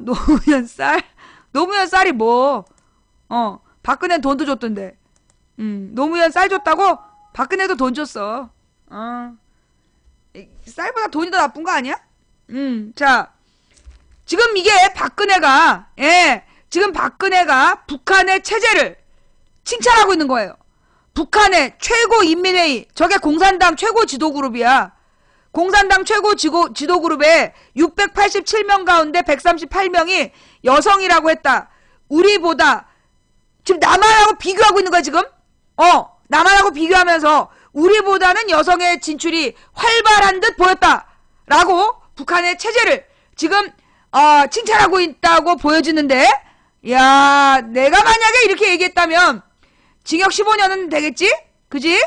노무현 쌀? 노무현 쌀이 뭐? 박근혜 돈도 줬던데. 노무현 쌀 줬다고? 박근혜도 돈 줬어. 쌀보다 돈이 더 나쁜 거 아니야? 자, 지금 이게 박근혜가, 지금 박근혜가 북한의 체제를 칭찬하고 있는 거예요. 북한의 최고 인민회의, 저게 공산당 최고 지도그룹이야. 공산당 최고 지도그룹에 687명 가운데 138명이 여성이라고 했다. 우리보다, 지금 남한하고 비교하고 있는 거야, 지금? 남한하고 비교하면서 우리보다는 여성의 진출이 활발한 듯 보였다. 라고 북한의 체제를 지금, 칭찬하고 있다고 보여주는데, 야, 내가 만약에 이렇게 얘기했다면, 징역 15년은 되겠지? 그지?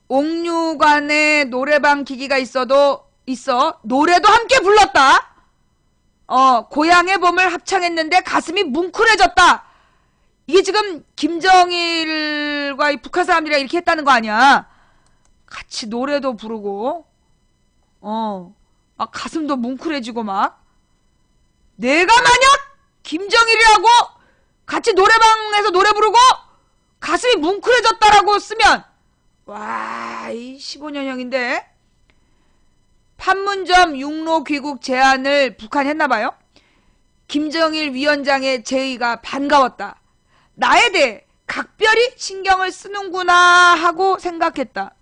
옥류관에 노래방 기기가 있어. 노래도 함께 불렀다. 고향의 봄을 합창했는데 가슴이 뭉클해졌다. 이게 지금 김정일과 이 북한 사람들이랑 이렇게 했다는 거 아니야. 같이 노래도 부르고, 막 가슴도 뭉클해지고 막. 내가 만약 김정일이라고 같이 노래방에서 노래 부르고 가슴이 뭉클해졌다라고 쓰면, 와, 이 15년형인데. 판문점 육로 귀국 제안을 북한이 했나봐요. 김정일 위원장의 제의가 반가웠다. 나에 대해 각별히 신경을 쓰는구나 하고 생각했다.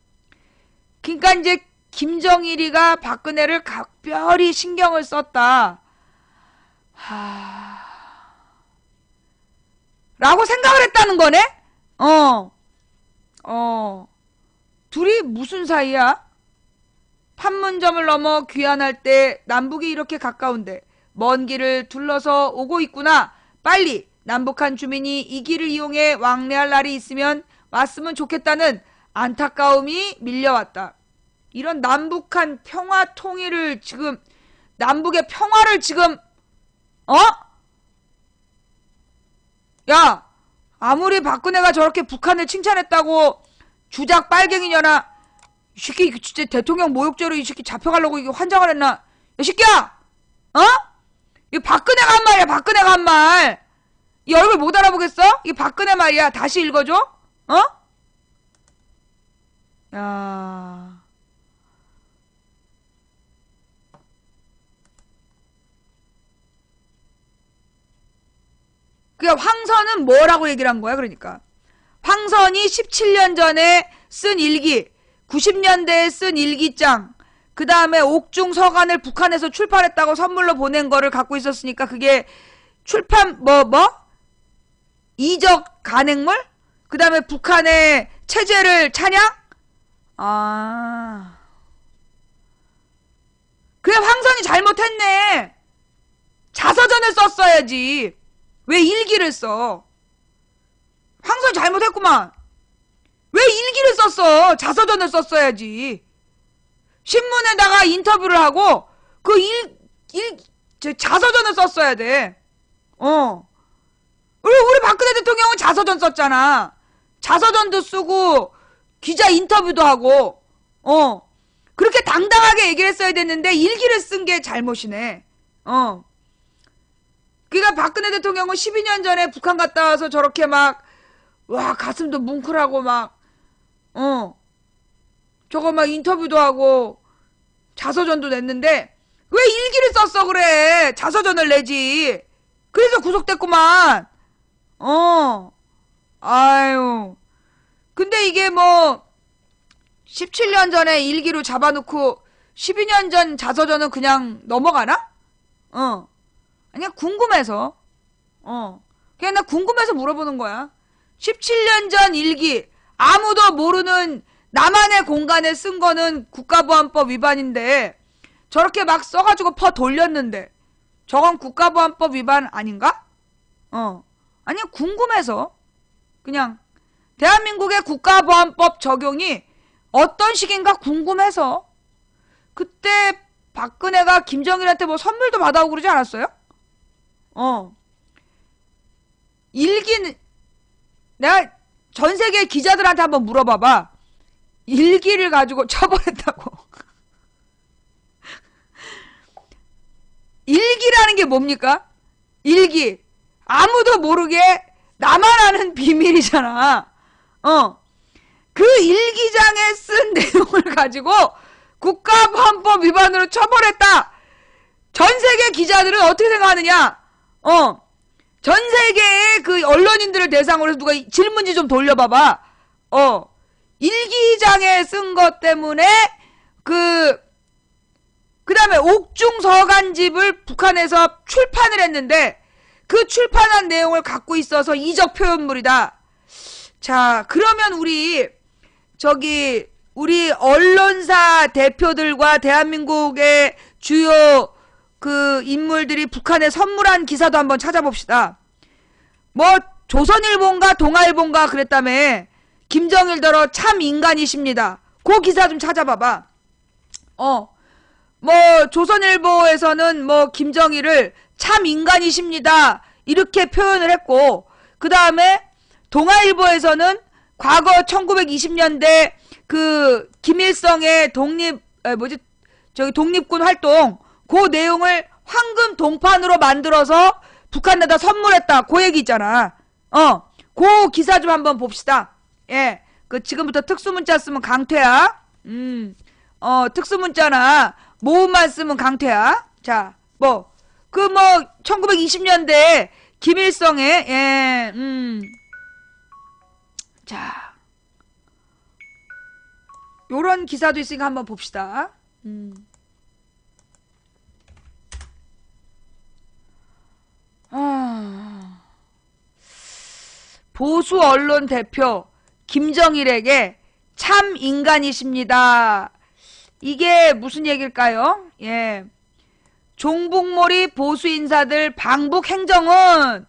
그러니까 이제 김정일이가 박근혜를 각별히 신경을 썼다. 라고 생각을 했다는 거네? 둘이 무슨 사이야? 판문점을 넘어 귀환할 때 남북이 이렇게 가까운데 먼 길을 둘러서 오고 있구나. 빨리 남북한 주민이 이 길을 이용해 왕래할 날이 있으면 왔으면 좋겠다는 안타까움이 밀려왔다. 이런 남북한 평화 통일을 지금, 남북의 평화를 지금, 야, 아무리 박근혜가 저렇게 북한을 칭찬했다고 주작 빨갱이냐나, 이 새끼 진짜 대통령 모욕죄로 이 새끼 잡혀가려고 이게 환장을 했나? 야, 새끼야! 이 박근혜가 한 말이야, 박근혜가 한 말! 이 얼굴 못 알아보겠어? 이 박근혜 말이야. 다시 읽어줘? 야. 그니까 황선은 뭐라고 얘기를 한 거야, 그러니까. 황선이 17년 전에 쓴 일기, 90년대에 쓴 일기장, 그 다음에 옥중 서간을 북한에서 출판했다고 선물로 보낸 거를 갖고 있었으니까 그게 출판, 이적 간행물? 그 다음에 북한의 체제를 찬양? 그래, 황선이 잘못했네. 자서전을 썼어야지. 왜 일기를 써? 황선이 잘못했구만. 왜 일기를 썼어? 자서전을 썼어야지. 신문에다가 인터뷰를 하고 그 자서전을 썼어야 돼. 우리 박근혜 대통령은 자서전 썼잖아. 자서전도 쓰고 기자 인터뷰도 하고 그렇게 당당하게 얘기를 했어야 됐는데 일기를 쓴 게 잘못이네. 그러니까 박근혜 대통령은 12년 전에 북한 갔다 와서 저렇게 막, 와, 가슴도 뭉클하고 막, 저거 막 인터뷰도 하고 자서전도 냈는데 왜 일기를 썼어? 그래, 자서전을 내지. 그래서 구속됐구만. 아유, 근데 이게 뭐 17년 전에 일기로 잡아놓고 12년 전 자서전은 그냥 넘어가나? 그냥 궁금해서. 그냥 나 궁금해서 물어보는 거야. 17년 전 일기, 아무도 모르는 나만의 공간에 쓴 거는 국가보안법 위반인데 저렇게 막 써가지고 퍼 돌렸는데 저건 국가보안법 위반 아닌가? 아니, 궁금해서. 그냥 대한민국의 국가보안법 적용이 어떤 식인가 궁금해서. 그때 박근혜가 김정일한테 뭐 선물도 받아오고 그러지 않았어요? 일기는 내가 전 세계 기자들한테 한번 물어봐봐. 일기를 가지고 처벌했다고. 일기라는 게 뭡니까? 일기. 아무도 모르게 나만 아는 비밀이잖아. 그 일기장에 쓴 내용을 가지고 국가보안법 위반으로 처벌했다. 전 세계 기자들은 어떻게 생각하느냐? 전 세계의 그 언론인들을 대상으로 해서 누가 질문지 좀 돌려봐봐. 일기장에 쓴 것 때문에 그 다음에 옥중 서간집을 북한에서 출판을 했는데 그 출판한 내용을 갖고 있어서 이적 표현물이다. 자, 그러면 우리 언론사 대표들과 대한민국의 주요 그 인물들이 북한에 선물한 기사도 한번 찾아봅시다. 뭐 조선일보인가 동아일보인가 그랬다며 김정일더러 참 인간이십니다. 그 기사 좀 찾아봐봐. 뭐 조선일보에서는 뭐 김정일을 참 인간이십니다 이렇게 표현을 했고, 그 다음에 동아일보에서는 과거 1920년대 그 김일성의 독립군 활동 그 내용을 황금 동판으로 만들어서 북한에다 선물했다. 그 얘기 있잖아. 그 기사 좀 한번 봅시다. 예. 그 지금부터 특수문자 쓰면 강퇴야. 특수문자나 모음만 쓰면 강퇴야. 자, 1920년대 김일성의, 자. 요런 기사도 있으니까 한번 봅시다. 보수 언론 대표 김정일에게 참 인간이십니다. 이게 무슨 얘기일까요? 예. 종북몰이 보수 인사들 방북 행적은,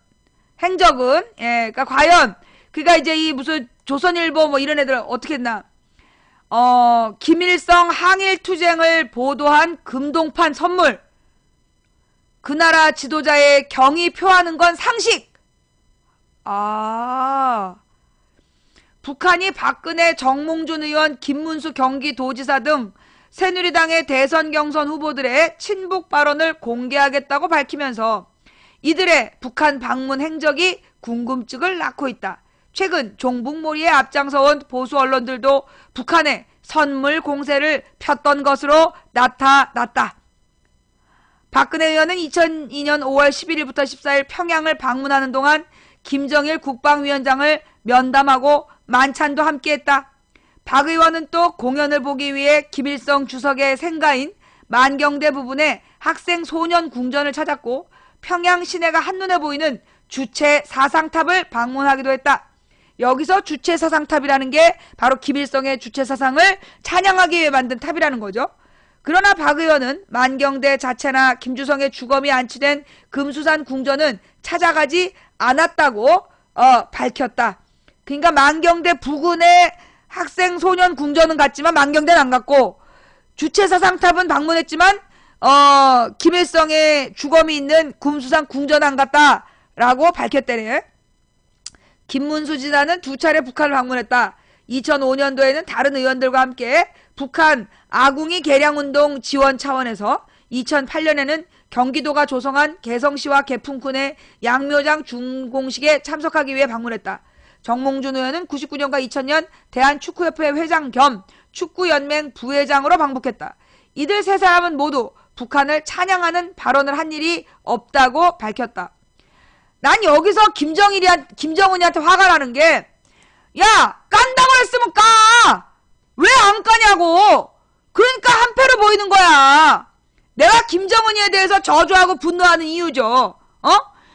예, 그니까 과연, 그니까 이제 이 무슨 조선일보 뭐 이런 애들 어떻게 했나? 김일성 항일투쟁을 보도한 금동판 선물. 그 나라 지도자의 경의 표하는 건 상식. 북한이 박근혜, 정몽준 의원, 김문수 경기도지사 등 새누리당의 대선 경선 후보들의 친북 발언을 공개하겠다고 밝히면서 이들의 북한 방문 행적이 궁금증을 낳고 있다. 최근 종북몰이에 앞장서온 보수 언론들도 북한에 선물 공세를 폈던 것으로 나타났다. 박근혜 의원은 2002년 5월 11일부터 14일 평양을 방문하는 동안 김정일 국방위원장을 면담하고 만찬도 함께했다. 박 의원은 또 공연을 보기 위해 김일성 주석의 생가인 만경대 부근의 학생 소년 궁전을 찾았고 평양 시내가 한눈에 보이는 주체 사상탑을 방문하기도 했다. 여기서 주체 사상탑이라는 게 바로 김일성의 주체 사상을 찬양하기 위해 만든 탑이라는 거죠. 그러나 박 의원은 만경대 자체나 김주성의 주검이 안치된 금수산 궁전은 찾아가지 않았다고 밝혔다. 그러니까 만경대 부근의 학생 소년 궁전은 갔지만 만경대는 안 갔고, 주체사상탑은 방문했지만 김일성의 주검이 있는 금수산 궁전 안 갔다라고 밝혔대네. 김문수 지사는 2차례 북한을 방문했다. 2005년도에는 다른 의원들과 함께 북한 아궁이 개량운동 지원 차원에서 2008년에는 경기도가 조성한 개성시와 개풍군의 양묘장 준공식에 참석하기 위해 방문했다. 정몽준 의원은 99년과 2000년 대한축구협회 회장 겸 축구연맹 부회장으로 방북했다. 이들 세 사람은 모두 북한을 찬양하는 발언을 한 일이 없다고 밝혔다. 난 여기서 김정은이한테 화가 나는 게, 야, 깐다고 했으면 까! 왜 안 까냐고! 그러니까 한패로 보이는 거야. 내가 김정은이에 대해서 저주하고 분노하는 이유죠.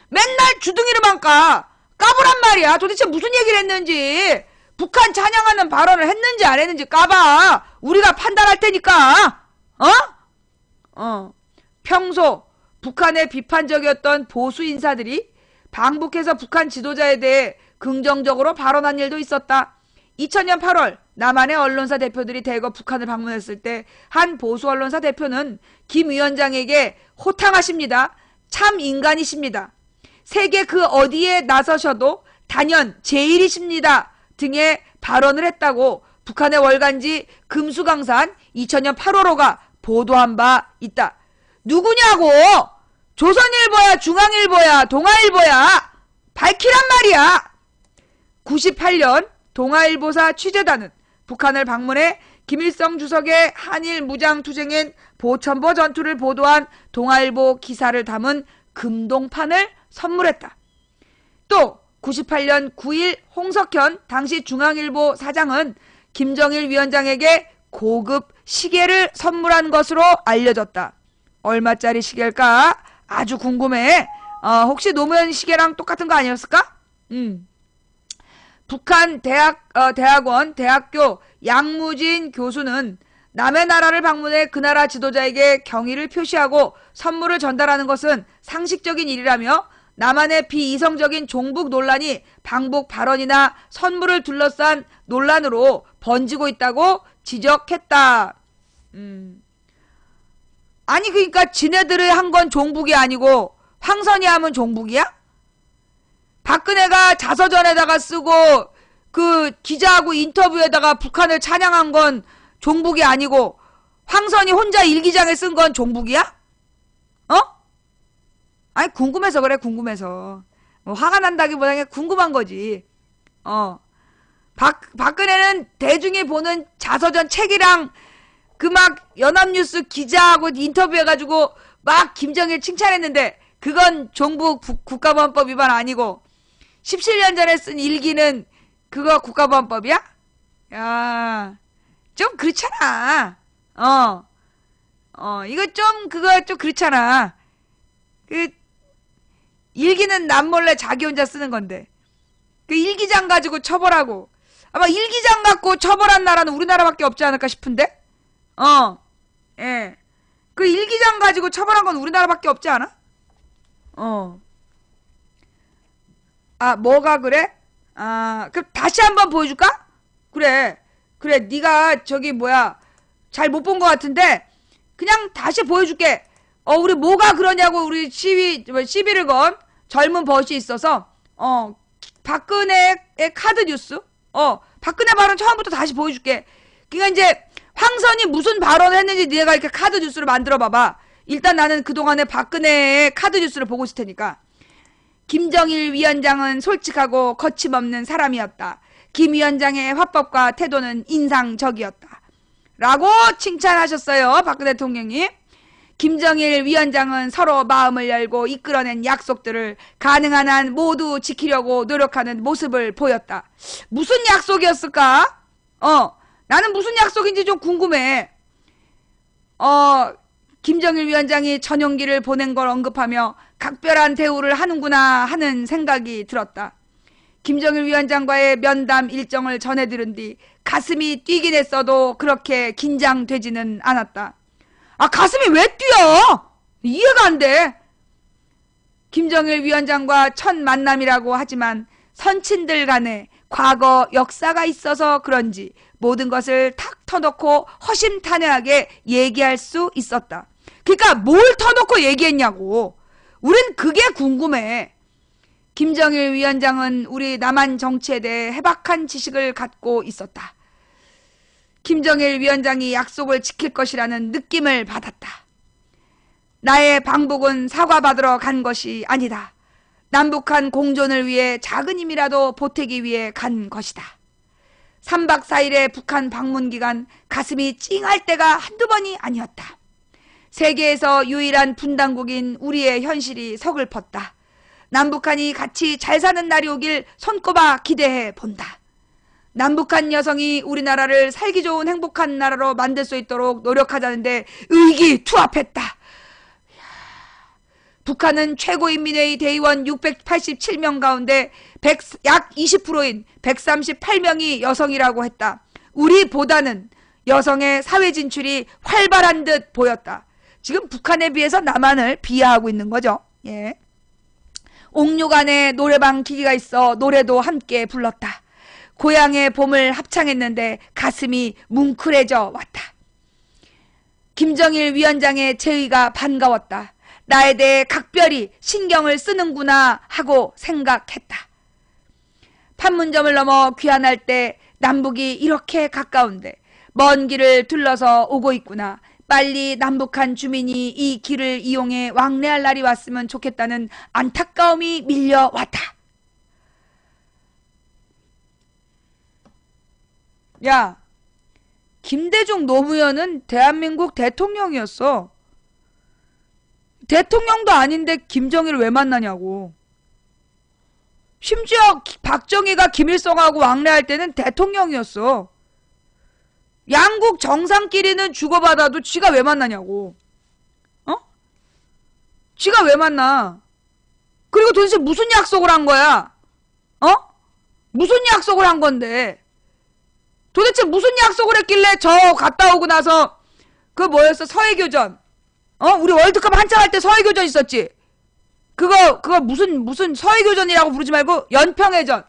맨날 주둥이로만 까. 까보란 말이야. 도대체 무슨 얘기를 했는지, 북한 찬양하는 발언을 했는지 안 했는지 까봐. 우리가 판단할 테니까. 평소 북한에 비판적이었던 보수 인사들이 방북해서 북한 지도자에 대해 긍정적으로 발언한 일도 있었다. 2000년 8월 남한의 언론사 대표들이 대거 북한을 방문했을 때 한 보수 언론사 대표는 김 위원장에게 호탕하십니다. 참 인간이십니다. 세계 그 어디에 나서셔도 단연 제일이십니다. 등의 발언을 했다고 북한의 월간지 금수강산 2000년 8월호가 보도한 바 있다. 누구냐고! 조선일보야, 중앙일보야, 동아일보야, 밝히란 말이야. 98년 동아일보사 취재단은 북한을 방문해 김일성 주석의 한일 무장투쟁인 보천보 전투를 보도한 동아일보 기사를 담은 금동판을 선물했다. 또 98년 9일 홍석현 당시 중앙일보 사장은 김정일 위원장에게 고급 시계를 선물한 것으로 알려졌다. 얼마짜리 시계일까? 아주 궁금해. 혹시 노무현 시계랑 똑같은 거 아니었을까? 북한 대학원 대학교 양무진 교수는 남의 나라를 방문해 그 나라 지도자에게 경의를 표시하고 선물을 전달하는 것은 상식적인 일이라며 남한의 비이성적인 종북 논란이 방북 발언이나 선물을 둘러싼 논란으로 번지고 있다고 지적했다. 아니 그러니까 지네들이 한 건 종북이 아니고 황선이 하면 종북이야? 박근혜가 자서전에다가 쓰고 그 기자하고 인터뷰에다가 북한을 찬양한 건 종북이 아니고 황선이 혼자 일기장에 쓴 건 종북이야? 아니 궁금해서 그래. 궁금해서. 뭐 화가 난다기보다 그냥 궁금한 거지. 박근혜는 대중이 보는 자서전 책이랑 그 막 연합뉴스 기자하고 인터뷰해가지고 막 김정일 칭찬했는데 그건 종북 국가보안법 위반 아니고 17년 전에 쓴 일기는 그거 국가보안법이야? 야, 좀 그렇잖아. 이거 그거 좀 그렇잖아. 그 일기는 남몰래 자기 혼자 쓰는 건데 그 일기장 가지고 처벌하고 아마 일기장 갖고 처벌한 나라는 우리나라밖에 없지 않을까 싶은데? 예. 그 일기장 가지고 처벌한 건 우리나라밖에 없지 않아? 뭐가 그래? 그럼 다시 한번 보여줄까? 그래, 네가 저기 뭐야 잘 못 본 것 같은데 그냥 다시 보여줄게. 우리 뭐가 그러냐고 우리 시비를 건 젊은 벗이 있어서 박근혜의 카드 뉴스 박근혜 발언 처음부터 다시 보여줄게. 그러니까 이제 황선이 무슨 발언을 했는지 네가 이렇게 카드 뉴스를 만들어 봐봐. 일단 나는 그동안에 박근혜의 카드 뉴스를 보고 있을 테니까. 김정일 위원장은 솔직하고 거침없는 사람이었다. 김 위원장의 화법과 태도는 인상적이었다. 라고 칭찬하셨어요. 박근혜 대통령이. 김정일 위원장은 서로 마음을 열고 이끌어낸 약속들을 가능한 한 모두 지키려고 노력하는 모습을 보였다. 무슨 약속이었을까? 나는 무슨 약속인지 좀 궁금해. 김정일 위원장이 전용기를 보낸 걸 언급하며 각별한 대우를 하는구나 하는 생각이 들었다. 김정일 위원장과의 면담 일정을 전해 들은 뒤 가슴이 뛰긴 했어도 그렇게 긴장되지는 않았다. 가슴이 왜 뛰어? 이해가 안 돼. 김정일 위원장과 첫 만남이라고 하지만 선친들 간에 과거 역사가 있어서 그런지 모든 것을 탁 터놓고 허심탄회하게 얘기할 수 있었다. 그러니까 뭘 터놓고 얘기했냐고. 우린 그게 궁금해. 김정일 위원장은 우리 남한 정치에 대해 해박한 지식을 갖고 있었다. 김정일 위원장이 약속을 지킬 것이라는 느낌을 받았다. 나의 방북은 사과받으러 간 것이 아니다. 남북한 공존을 위해 작은 힘이라도 보태기 위해 간 것이다. 3박 4일의 북한 방문 기간 가슴이 찡할 때가 한두 번이 아니었다. 세계에서 유일한 분단국인 우리의 현실이 서글펐다. 남북한이 같이 잘 사는 날이 오길 손꼽아 기대해 본다. 남북한 여성이 우리나라를 살기 좋은 행복한 나라로 만들 수 있도록 노력하자는데 의기투합했다. 북한은 최고인민회의 대의원 687명 가운데 약 20%인 138명이 여성이라고 했다. 우리보다는 여성의 사회 진출이 활발한 듯 보였다. 지금 북한에 비해서 남한을 비하하고 있는 거죠. 예. 옥류 안에 노래방 기기가 있어 노래도 함께 불렀다. 고향의 봄을 합창했는데 가슴이 뭉클해져 왔다. 김정일 위원장의 제의가 반가웠다. 나에 대해 각별히 신경을 쓰는구나 하고 생각했다. 판문점을 넘어 귀환할 때 남북이 이렇게 가까운데 먼 길을 둘러서 오고 있구나. 빨리 남북한 주민이 이 길을 이용해 왕래할 날이 왔으면 좋겠다는 안타까움이 밀려왔다. 야, 김대중 노무현은 대한민국 대통령이었어. 대통령도 아닌데 김정일을 왜 만나냐고. 심지어 박정희가 김일성하고 왕래할 때는 대통령이었어. 양국 정상끼리는 주고받아도 지가 왜 만나냐고. 어? 지가 왜 만나? 그리고 도대체 무슨 약속을 한 거야? 어? 무슨 약속을 한 건데? 도대체 무슨 약속을 했길래 저 갔다 오고 나서 그 뭐였어? 서해교전. 우리 월드컵 한참 할 때 서해교전 있었지? 그거 무슨 서해교전이라고 부르지 말고 연평해전.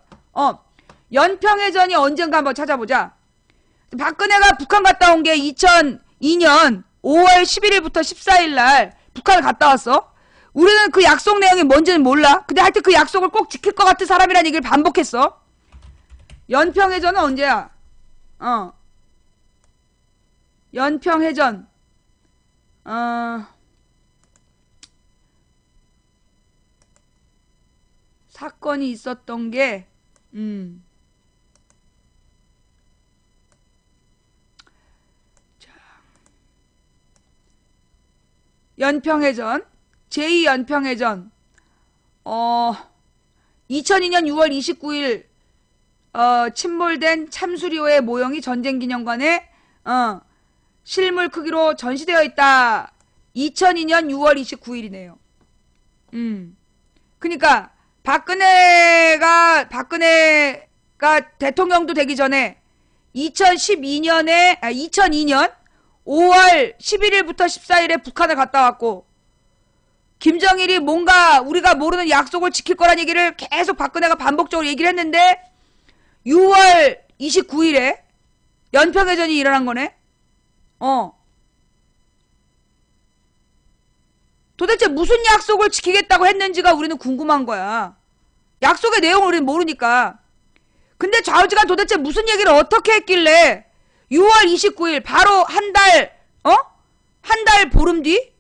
연평해전이 언젠가 한번 찾아보자. 박근혜가 북한 갔다 온 게 2002년 5월 11일부터 14일 날 북한을 갔다 왔어. 우리는 그 약속 내용이 뭔지는 몰라. 근데 하여튼 그 약속을 꼭 지킬 것 같은 사람이라는 얘기를 반복했어. 연평해전은 언제야? 연평해전. 사건이 있었던 게, 자, 연평해전, 제2연평해전, 2002년 6월 29일, 침몰된 참수리호의 모형이 전쟁기념관에, 실물 크기로 전시되어 있다. 2002년 6월 29일이네요. 그니까, 박근혜가 대통령도 되기 전에 2002년 5월 11일부터 14일에 북한을 갔다 왔고, 김정일이 뭔가 우리가 모르는 약속을 지킬 거란 얘기를 계속 박근혜가 반복적으로 얘기를 했는데 6월 29일에 연평해전이 일어난 거네. 도대체 무슨 약속을 지키겠다고 했는지가 우리는 궁금한 거야. 약속의 내용을 우리는 모르니까. 근데 좌우지간 도대체 무슨 얘기를 어떻게 했길래 6월 29일 바로 한 달 보름 뒤?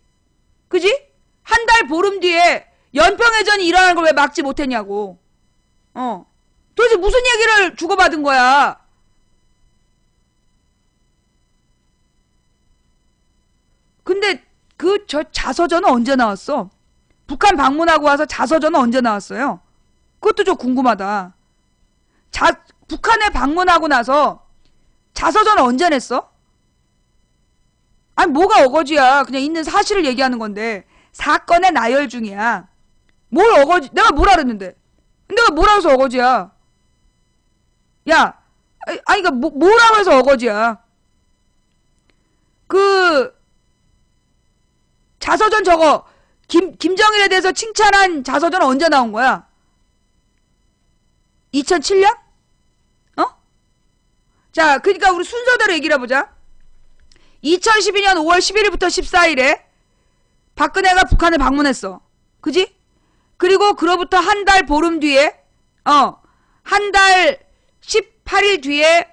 그지? 한 달 보름 뒤에 연평해전이 일어나는 걸 왜 막지 못했냐고. 도대체 무슨 얘기를 주고받은 거야. 근데 저 자서전은 언제 나왔어? 북한 방문하고 와서 자서전은 언제 나왔어요? 그것도 좀 궁금하다. 북한에 방문하고 나서 자서전은 언제 냈어? 아니 뭐가 어거지야. 그냥 있는 사실을 얘기하는 건데 사건의 나열 중이야. 뭘 어거지? 내가 뭘 알았는데? 내가 뭐라고 해서 어거지야? 야, 아니 그니까 뭐라고 해서 어거지야? 자서전 저거 김정일에 대해서 칭찬한 자서전은 언제 나온 거야? 2007년? 자, 그러니까 우리 순서대로 얘기를 해보자. 2012년 5월 11일부터 14일에 박근혜가 북한을 방문했어. 그지? 그리고 그로부터 한 달 보름 뒤에 한 달 18일 뒤에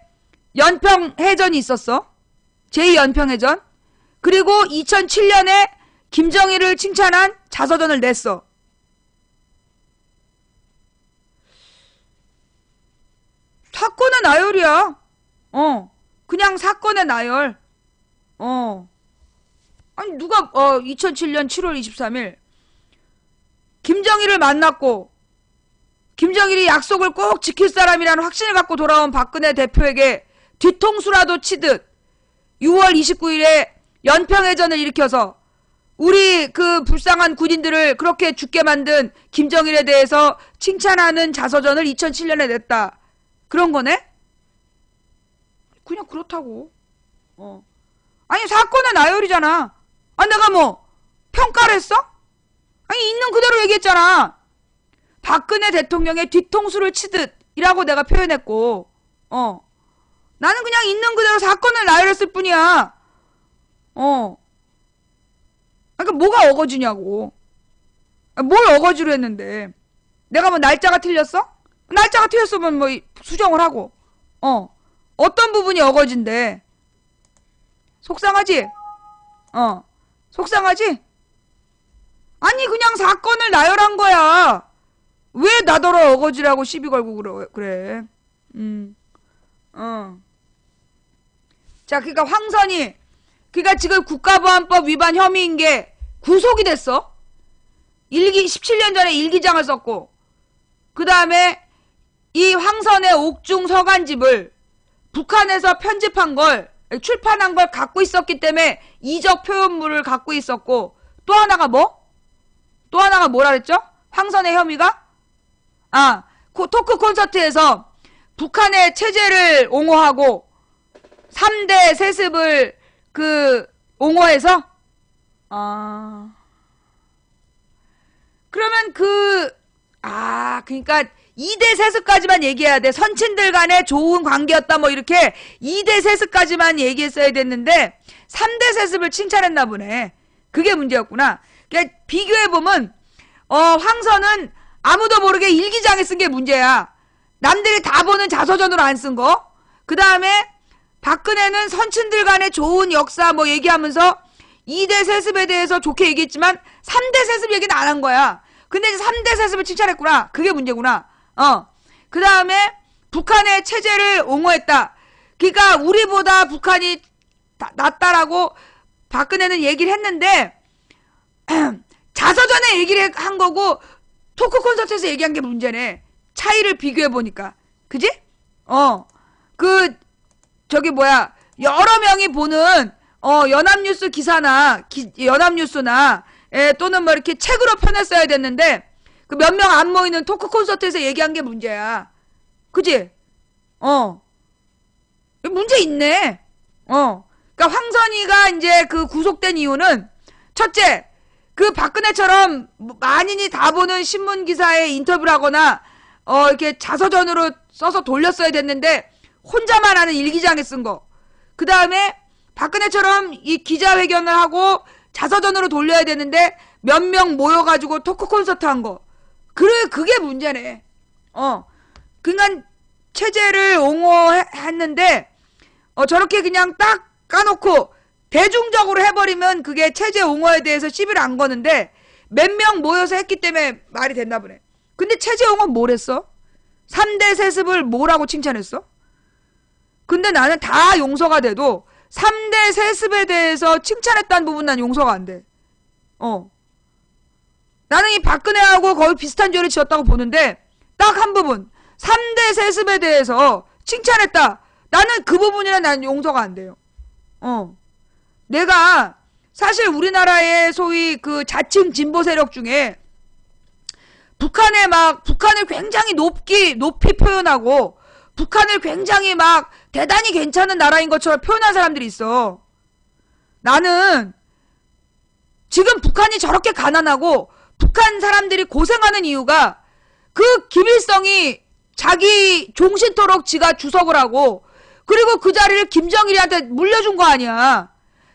연평해전이 있었어. 제2연평해전. 그리고 2007년에 김정일을 칭찬한 자서전을 냈어. 사건의 나열이야. 그냥 사건의 나열. 아니 누가 2007년 7월 23일 김정일을 만났고 김정일이 약속을 꼭 지킬 사람이라는 확신을 갖고 돌아온 박근혜 대표에게 뒤통수라도 치듯 6월 29일에 연평해전을 일으켜서 우리 그 불쌍한 군인들을 그렇게 죽게 만든 김정일에 대해서 칭찬하는 자서전을 2007년에 냈다. 그런 거네? 그냥 그렇다고. 아니 사건의 나열이잖아. 내가 뭐 평가를 했어? 아니 있는 그대로 얘기했잖아. 박근혜 대통령의 뒤통수를 치듯 이라고 내가 표현했고 나는 그냥 있는 그대로 사건을 나열했을 뿐이야. 그러니까 뭐가 어거지냐고. 뭘 어거지로 했는데. 내가 뭐 날짜가 틀렸어? 날짜가 틀렸으면 뭐 수정을 하고. 어떤 부분이 어거진데. 속상하지? 속상하지? 아니 그냥 사건을 나열한 거야. 왜 나더러 어거지라고 시비 걸고 그래. 자, 그러니까 황선이 그러니까 지금 국가보안법 위반 혐의인 게 구속이 됐어. 17년 전에 일기장을 썼고, 그 다음에 이 황선의 옥중 서간집을 북한에서 편집한 걸, 출판한 걸 갖고 있었기 때문에 이적 표현물을 갖고 있었고, 또 하나가 뭐? 또 하나가 뭐라 그랬죠? 황선의 혐의가? 토크 콘서트에서 북한의 체제를 옹호하고 3대 세습을 옹호해서? 그러면 그러니까 2대 세습까지만 얘기해야 돼. 선친들 간의 좋은 관계였다 뭐 이렇게 2대 세습까지만 얘기했어야 됐는데 3대 세습을 칭찬했나 보네. 그게 문제였구나. 그러니까 비교해보면 황선은 아무도 모르게 일기장에 쓴 게 문제야. 남들이 다 보는 자서전으로 안 쓴 거. 그 다음에 박근혜는 선친들 간의 좋은 역사 뭐 얘기하면서 2대 세습에 대해서 좋게 얘기했지만 3대 세습 얘기는 안 한 거야. 근데 이제 3대 세습을 칭찬했구나. 그게 문제구나. 그 다음에 북한의 체제를 옹호했다. 그러니까 우리보다 북한이 낫다라고 박근혜는 얘기를 했는데 자서전에 얘기를 한 거고 토크 콘서트에서 얘기한 게 문제네. 차이를 비교해보니까. 그지? 여러 명이 보는 연합뉴스 기사나 연합뉴스나 또는 뭐 이렇게 책으로 펴냈어야 됐는데 그 몇 명 안 모이는 토크 콘서트에서 얘기한 게 문제야. 그지? 문제 있네. 그러니까 황선이가 이제 그 구속된 이유는 첫째, 그 박근혜처럼 만인이 다 보는 신문 기사에 인터뷰를 하거나 이렇게 자서전으로 써서 돌렸어야 됐는데 혼자만 하는 일기장에 쓴 거. 그 다음에 박근혜처럼 이 기자회견을 하고 자서전으로 돌려야 되는데 몇 명 모여가지고 토크 콘서트 한 거. 그게 문제네. 그러니까 체제를 옹호했는데 저렇게 그냥 딱 까놓고 대중적으로 해버리면 그게 체제 옹호에 대해서 시비를 안 거는데 몇 명 모여서 했기 때문에 말이 됐나 보네. 근데 체제 옹호 뭘 했어? 3대 세습을 뭐라고 칭찬했어? 근데 나는 다 용서가 돼도 3대 세습에 대해서 칭찬했다는 부분 난 용서가 안 돼. 나는 이 박근혜하고 거의 비슷한 죄를 지었다고 보는데 딱 한 부분 3대 세습에 대해서 칭찬했다. 나는 그 부분이란 난 용서가 안 돼요. 내가 사실 우리나라의 소위 그 자칭 진보 세력 중에 북한을 굉장히 높이 표현하고 북한을 굉장히 막 대단히 괜찮은 나라인 것처럼 표현한 사람들이 있어. 나는 지금 북한이 저렇게 가난하고 북한 사람들이 고생하는 이유가 그 김일성이 자기 종신토록 지가 주석을 하고 그리고 그 자리를 김정일이한테 물려준 거 아니야.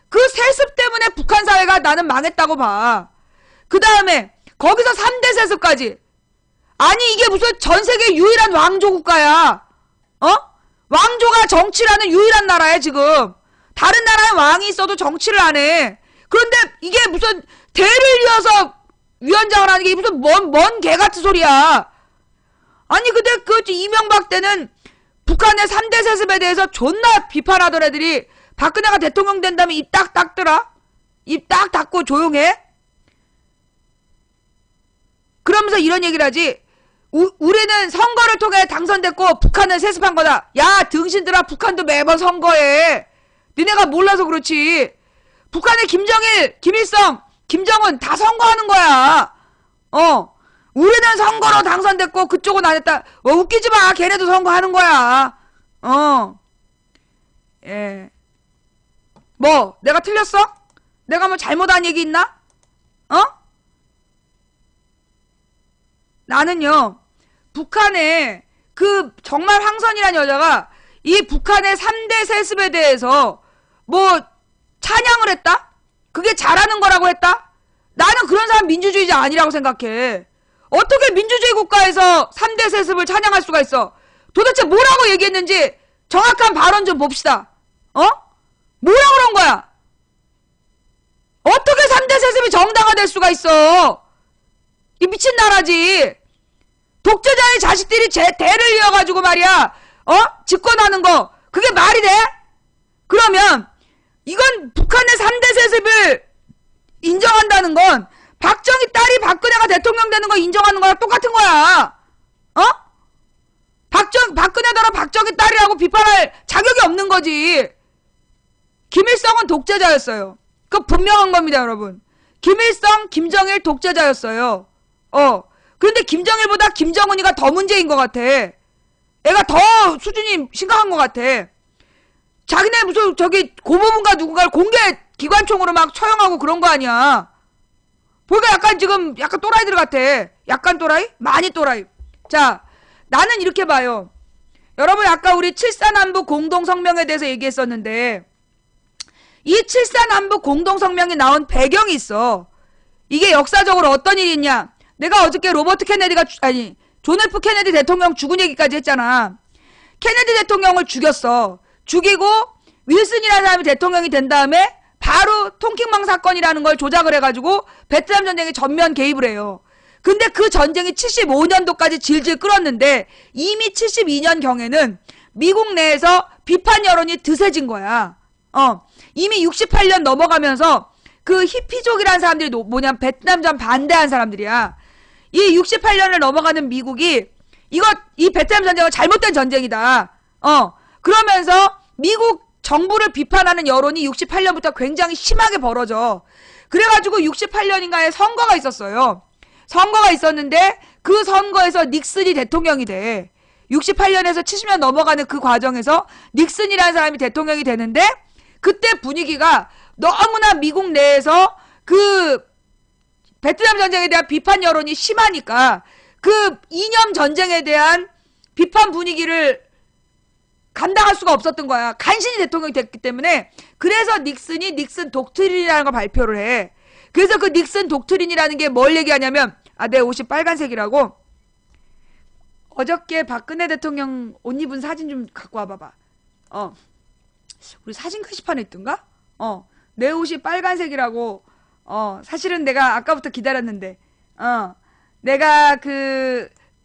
그 세습 때문에 북한 사회가 나는 망했다고 봐. 그 다음에 거기서 3대 세습까지. 아니 이게 무슨 전세계 유일한 왕조 국가야. 왕조가 정치를 하는 유일한 나라야 지금. 다른 나라에 왕이 있어도 정치를 안 해. 그런데 이게 무슨 대를 이어서 위원장을 하는 게 무슨 먼 개같은 소리야. 아니 근데 그 이명박 때는 북한의 3대 세습에 대해서 존나 비판하던 애들이 박근혜가 대통령 된다면 입 딱 닫더라. 입 딱 닫고 조용해. 그러면서 이런 얘기를 하지. 우리는 선거를 통해 당선됐고 북한은 세습한 거다. 야 등신들아, 북한도 매번 선거해. 니네가 몰라서 그렇지. 북한의 김정일, 김일성, 김정은 다 선거하는 거야. 우리는 선거로 당선됐고 그쪽은 안 했다. 웃기지 마. 걔네도 선거하는 거야. 예. 뭐 내가 틀렸어? 내가 뭐 잘못한 얘기 있나? 나는요 북한의 그 정말 황선이란 여자가 이 북한의 3대 세습에 대해서 뭐 찬양을 했다? 그게 잘하는 거라고 했다? 나는 그런 사람 민주주의자 아니라고 생각해. 어떻게 민주주의 국가에서 3대 세습을 찬양할 수가 있어? 도대체 뭐라고 얘기했는지 정확한 발언 좀 봅시다. 뭐라고 그런 거야? 어떻게 3대 세습이 정당화될 수가 있어? 이 미친 나라지. 독재자의 자식들이 대를 이어가지고 말이야, 집권하는 거, 그게 말이 돼? 그러면 이건 북한의 3대 세습을 인정한다는 건 박정희 딸이 박근혜가 대통령 되는 거 인정하는 거랑 똑같은 거야. 박근혜더러 박정희 딸이라고 비판할 자격이 없는 거지. 김일성은 독재자였어요. 그거 분명한 겁니다, 여러분. 김일성, 김정일 독재자였어요. 그런데 김정일보다 김정은이가 더 문제인 것 같아. 애가 더 수준이 심각한 것 같아. 자기네 무슨 저기 고모부인가 누군가를 공개 기관총으로 막 처형하고 그런 거 아니야. 보니까 약간 지금 약간 또라이들 같아. 약간 또라이? 많이 또라이. 자, 나는 이렇게 봐요. 여러분 아까 우리 7.4남북 공동성명에 대해서 얘기했었는데 이 7.4남북 공동성명이 나온 배경이 있어. 이게 역사적으로 어떤 일이 있냐. 내가 어저께 존 F 케네디 대통령 죽은 얘기까지 했잖아. 케네디 대통령을 죽였어. 죽이고 윌슨이라는 사람이 대통령이 된 다음에 바로 통킹망 사건이라는 걸 조작을 해가지고 베트남 전쟁에 전면 개입을 해요. 근데 그 전쟁이 75년도까지 질질 끌었는데 이미 72년경에는 미국 내에서 비판 여론이 드세진 거야. 이미 68년 넘어가면서 그 히피족이라는 사람들이 베트남전 반대한 사람들이야. 이 68년을 넘어가는 미국이 이 베트남 전쟁은 잘못된 전쟁이다. 그러면서 미국 정부를 비판하는 여론이 68년부터 굉장히 심하게 벌어져. 그래가지고 68년인가에 선거가 있었어요. 선거가 있었는데 그 선거에서 닉슨이 대통령이 돼. 68년에서 70년 넘어가는 그 과정에서 닉슨이라는 사람이 대통령이 되는데 그때 분위기가 너무나 미국 내에서 그 베트남 전쟁에 대한 비판 여론이 심하니까 그 이념 전쟁에 대한 비판 분위기를 감당할 수가 없었던 거야. 간신히 대통령이 됐기 때문에. 그래서 닉슨이 닉슨 독트린이라는 걸 발표를 해. 그래서 그 닉슨 독트린이라는 게 뭘 얘기하냐면 내 옷이 빨간색이라고. 어저께 박근혜 대통령 옷 입은 사진 좀 갖고 와봐봐. 우리 사진 게시판에 있던가? 내 옷이 빨간색이라고. 사실은 내가 아까부터 기다렸는데 내가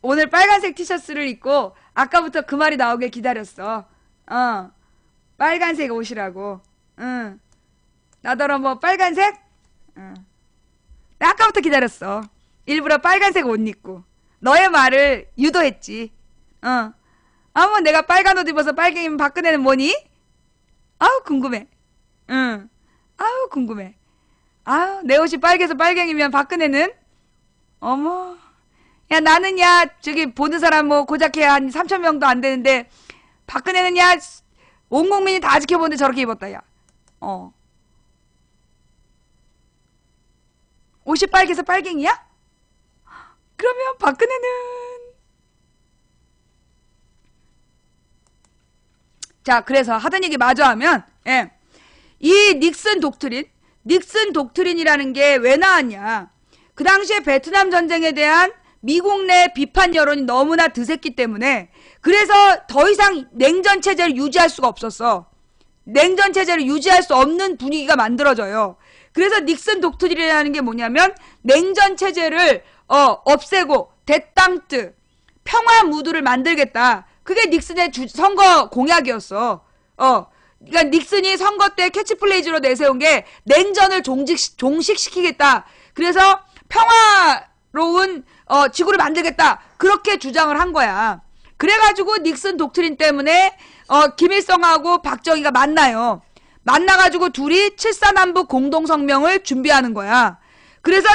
오늘 빨간색 티셔츠를 입고 아까부터 그 말이 나오길 기다렸어. 빨간색 옷이라고. 나더러 뭐 빨간색? 나 아까부터 기다렸어. 일부러 빨간색 옷 입고 너의 말을 유도했지. 뭐 내가 빨간 옷 입어서 빨갱이면 박근혜는 뭐니? 아우 궁금해. 아우 궁금해. 내 옷이 빨개서 빨갱이면 박근혜는? 어머. 야 나는 저기 보는 사람 뭐 고작해 한 3,000명도 안 되는데 박근혜는 온 국민이 다 지켜보는데 저렇게 입었다 야. 옷이 빨개서 빨갱이야? 그러면 박근혜는 자 그래서 하던 얘기 마저 하면 이 닉슨 독트린이라는 게 왜 나왔냐. 그 당시에 베트남 전쟁에 대한 미국 내 비판 여론이 너무나 드셌기 때문에 그래서 더 이상 냉전 체제를 유지할 수가 없었어. 냉전 체제를 유지할 수 없는 분위기가 만들어져요. 그래서 닉슨 독트린이라는 게 뭐냐면 냉전 체제를 없애고 데땅트 평화 무드를 만들겠다. 그게 닉슨의 선거 공약이었어. 그러니까 닉슨이 선거 때 캐치플레이즈로 내세운 게 냉전을 종식시키겠다. 그래서 평화로운 지구를 만들겠다. 그렇게 주장을 한 거야. 그래가지고 닉슨 독트린 때문에 김일성하고 박정희가 만나요. 만나가지고 둘이 7.4남북 공동성명을 준비하는 거야. 그래서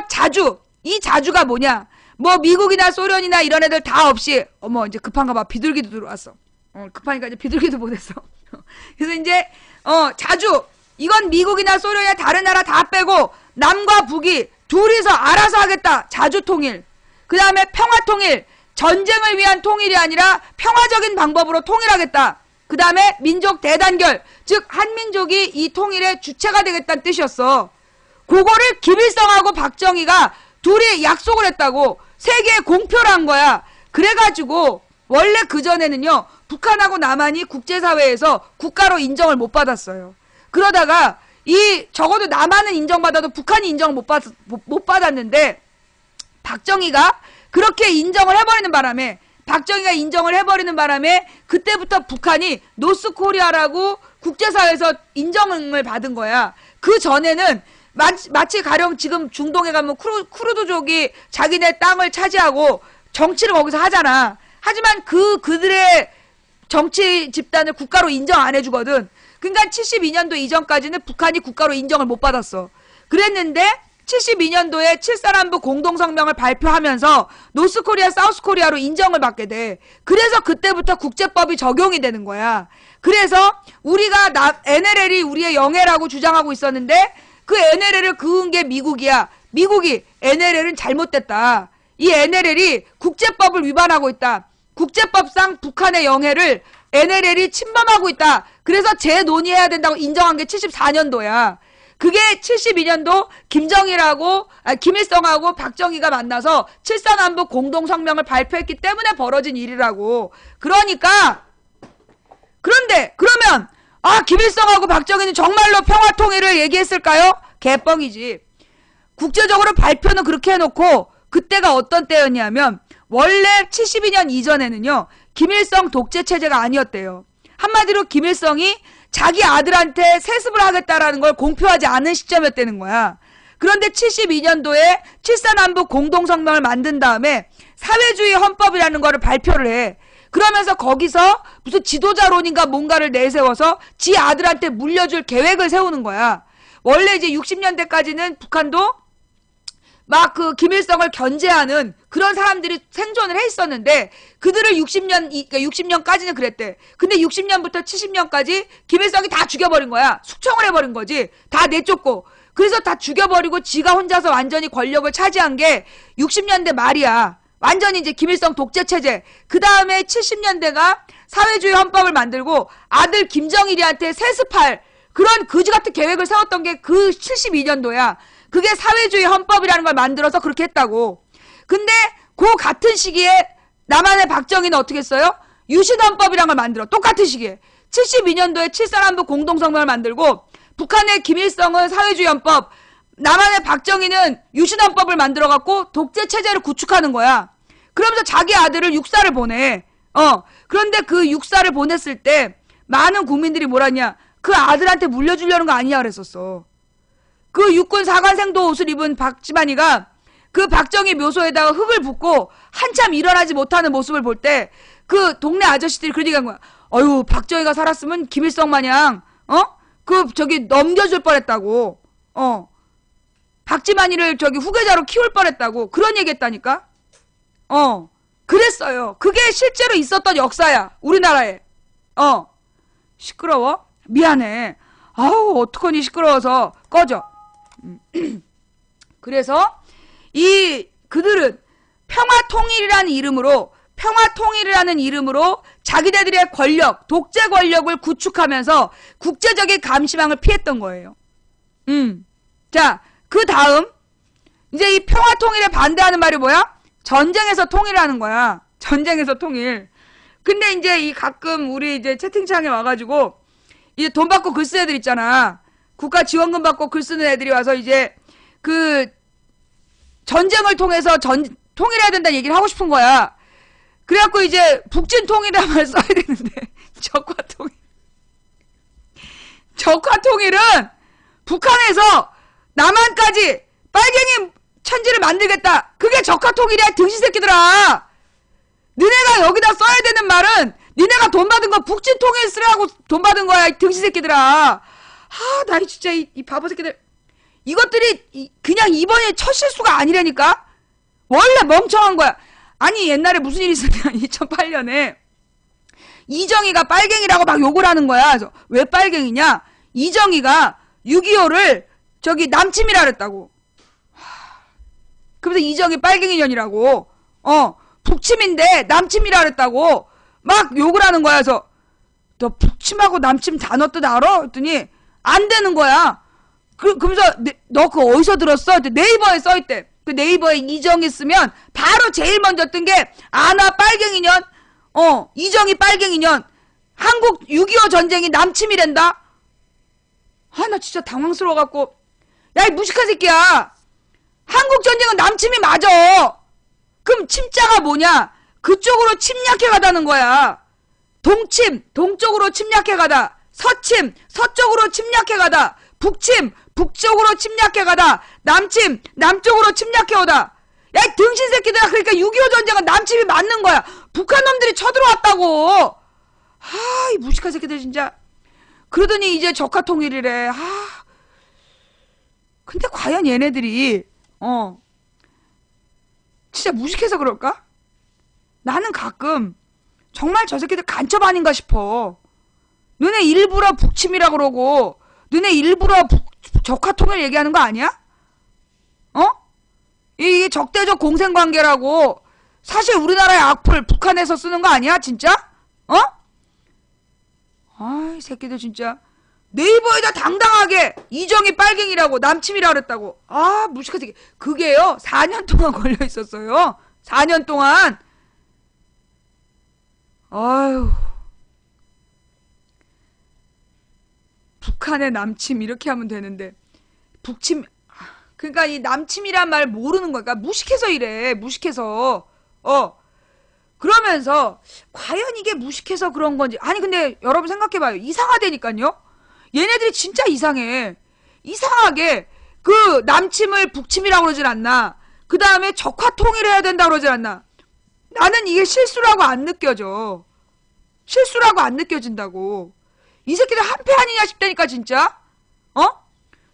이 자주가 뭐냐. 뭐 미국이나 소련이나 이런 애들 다 없이 이제 급한가 봐. 비둘기도 들어왔어. 급하니까 이제 비둘기도 보냈어. 그래서 이제 이건 미국이나 소련이나 다른 나라 다 빼고 남과 북이 둘이서 알아서 하겠다. 자주 통일. 그 다음에 평화 통일. 전쟁을 위한 통일이 아니라 평화적인 방법으로 통일하겠다. 그 다음에 민족 대단결. 즉 한민족이 이 통일의 주체가 되겠다는 뜻이었어. 그거를 김일성하고 박정희가 둘이 약속을 했다고 세계에 공표를 한 거야. 그래가지고 원래 그전에는요. 북한하고 남한이 국제사회에서 국가로 인정을 못 받았어요. 그러다가 적어도 남한은 인정받아도 북한이 인정을 못 받았는데, 박정희가 그렇게 인정을 해버리는 바람에, 그때부터 북한이 노스코리아라고 국제사회에서 인정을 받은 거야. 그 전에는 마치 가령 지금 중동에 가면 쿠르드족이 자기네 땅을 차지하고 정치를 거기서 하잖아. 하지만 그들의 정치 집단을 국가로 인정 안 해주거든. 그러니까 72년도 이전까지는 북한이 국가로 인정을 못 받았어. 그랬는데 72년도에 7.4남북 공동성명을 발표하면서 노스코리아, 사우스코리아로 인정을 받게 돼. 그래서 그때부터 국제법이 적용이 되는 거야. 그래서 우리가 NLL이 우리의 영해라고 주장하고 있었는데 그 NLL을 그은 게 미국이야. 미국이 NLL은 잘못됐다. 이 NLL이 국제법을 위반하고 있다. 국제법상 북한의 영해를 NLL이 침범하고 있다. 그래서 재논의해야 된다고 인정한 게 74년도야. 그게 72년도 김일성하고 박정희가 만나서 7.4남북 공동성명을 발표했기 때문에 벌어진 일이라고. 그런데 그러면 김일성하고 박정희는 정말로 평화통일을 얘기했을까요? 개뻥이지. 국제적으로 발표는 그렇게 해놓고 그때가 어떤 때였냐면 원래 72년 이전에는요. 김일성 독재체제가 아니었대요. 한마디로 김일성이 자기 아들한테 세습을 하겠다라는 걸 공표하지 않은 시점이었다는 거야. 그런데 72년도에 7.4남북 공동성명을 만든 다음에 사회주의 헌법이라는 거를 발표를 해. 그러면서 거기서 무슨 지도자론인가 뭔가를 내세워서 지 아들한테 물려줄 계획을 세우는 거야. 원래 이제 60년대까지는 북한도 막 김일성을 견제하는 그런 사람들이 생존을 해 있었는데 그들을 60년까지는 그랬대. 근데 60년부터 70년까지 김일성이 다 죽여버린 거야. 숙청을 해버린 거지. 다 내쫓고. 그래서 다 죽여버리고 지가 혼자서 완전히 권력을 차지한 게 60년대 말이야. 완전히 이제 김일성 독재체제. 그 다음에 70년대가 사회주의 헌법을 만들고 아들 김정일이한테 세습할 그런 거지같은 계획을 세웠던 게 그 72년도야. 그게 사회주의 헌법이라는 걸 만들어서 그렇게 했다고. 근데 그 같은 시기에 남한의 박정희는 어떻게 했어요? 유신헌법이라는 걸 만들어. 똑같은 시기에. 72년도에 7.4남북 공동성명을 만들고 북한의 김일성은 사회주의 헌법, 남한의 박정희는 유신헌법을 만들어갖고 독재체제를 구축하는 거야. 그러면서 자기 아들을 육사를 보내. 그런데 그 육사를 보냈을 때 많은 국민들이 뭐라냐. 그 아들한테 물려주려는 거 아니야 그랬었어. 그 육군 사관생도 옷을 입은 박지만이가 그 박정희 묘소에다가 흙을 붓고 한참 일어나지 못하는 모습을 볼 때 그 동네 아저씨들이 그런 얘기한 거야. 어휴 박정희가 살았으면 김일성 마냥 넘겨줄 뻔했다고. 박지만이를 후계자로 키울 뻔했다고. 그런 얘기 했다니까. 그랬어요. 그게 실제로 있었던 역사야. 우리나라에. 시끄러워? 미안해. 아우 어떡하니 시끄러워서 꺼져. 그래서 그들은 평화통일이라는 이름으로 자기네들의 권력, 독재 권력을 구축하면서 국제적인 감시망을 피했던 거예요. 자, 그 다음 이제 이 평화통일에 반대하는 말이 뭐야? 전쟁에서 통일하는 거야. 전쟁에서 통일. 근데 이제 가끔 우리 이제 채팅창에 와가지고 이제 돈 받고 글 쓰는 애들 있잖아. 국가 지원금 받고 글 쓰는 애들이 와서 이제 전쟁을 통해서 통일해야 된다는 얘기를 하고 싶은 거야. 그래갖고 이제 북진 통일이라는 말 써야 되는데 적화 통일은 북한에서 남한까지 빨갱이 천지를 만들겠다. 그게 적화 통일이야 등신 새끼들아. 너네가 여기다 써야 되는 말은 니네가 돈 받은 거 북진 통일 쓰라고 돈 받은 거야 이 등신 새끼들아. 나 진짜 이 바보 새끼들. 이것들이 그냥 이번에 첫 실수가 아니라니까. 원래 멍청한 거야. 아니 옛날에 무슨 일이 있었냐. 2008년에 이정희가 빨갱이라고 막 욕을 하는 거야. 그래서 왜 빨갱이냐. 이정희가 6.25를 남침이라 그랬다고. 그래서 이정희 빨갱이년이라고. 북침인데 남침이라 그랬다고 막 욕을 하는 거야. 그래서 너 북침하고 남침 단어 뜻 알아? 했더니 안 되는 거야. 그러면서 너 그거 어디서 들었어? 네이버에 써있대. 그 네이버에 이정희 쓰면 바로 제일 먼저 뜬 게 아나 빨갱이년 이정희 빨갱이년 한국 6.25 전쟁이 남침이란다. 아, 나 진짜 당황스러워갖고. 야, 이 무식한 새끼야. 한국 전쟁은 남침이 맞아. 그럼 침자가 뭐냐? 그쪽으로 침략해 가다는 거야. 동침, 동쪽으로 침략해 가다. 서침, 서쪽으로 침략해 가다. 북침, 북쪽으로 침략해 가다. 남침, 남쪽으로 침략해 오다. 야, 이 등신 새끼들아. 그러니까 6.25 전쟁은 남침이 맞는 거야. 북한 놈들이 쳐들어왔다고. 아, 이 무식한 새끼들 진짜. 그러더니 이제 적화 통일이래. 아, 근데 과연 얘네들이 진짜 무식해서 그럴까? 나는 가끔 정말 저 새끼들 간첩 아닌가 싶어. 너네 일부러 북침이라 그러고 너네 일부러 적화 통일 얘기하는 거 아니야? 이게 적대적 공생관계라고. 사실 우리나라의 악플 북한에서 쓰는 거 아니야 진짜? 아이 새끼들 진짜. 네이버에다 당당하게 이정이 빨갱이라고 남침이라 그랬다고. 아, 무식한 새끼. 그게요 4년 동안 걸려 있었어요. 4년 동안. 아유, 북한의 남침 이렇게 하면 되는데 북침. 그러니까 이 남침이란 말 모르는 거야. 그러니까 무식해서 이래. 무식해서. 그러면서 과연 이게 무식해서 그런 건지. 아니 근데 여러분 생각해봐요. 이상하다니까요. 얘네들이 진짜 이상해. 이상하게 그 남침을 북침이라고 그러질 않나. 그 다음에 적화 통일해야 된다고 그러질 않나. 나는 이게 실수라고 안 느껴져. 실수라고 안 느껴진다고. 이 새끼들 한패 아니냐 싶다니까 진짜.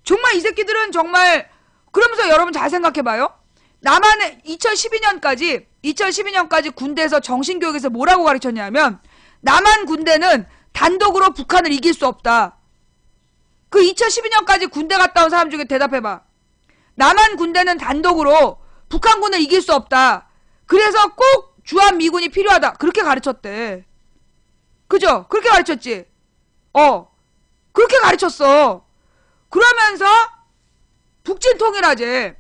정말 이 새끼들은 정말. 그러면서 여러분 잘 생각해봐요. 남한의 2012년까지 군대에서 정신교육에서 뭐라고 가르쳤냐면 남한 군대는 단독으로 북한을 이길 수 없다. 그 2012년까지 군대 갔다 온 사람 중에 대답해봐. 남한 군대는 단독으로 북한군을 이길 수 없다. 그래서 꼭 주한미군이 필요하다. 그렇게 가르쳤대. 그죠? 그렇게 가르쳤지? 그렇게 가르쳤어. 그러면서 북진 통일하재.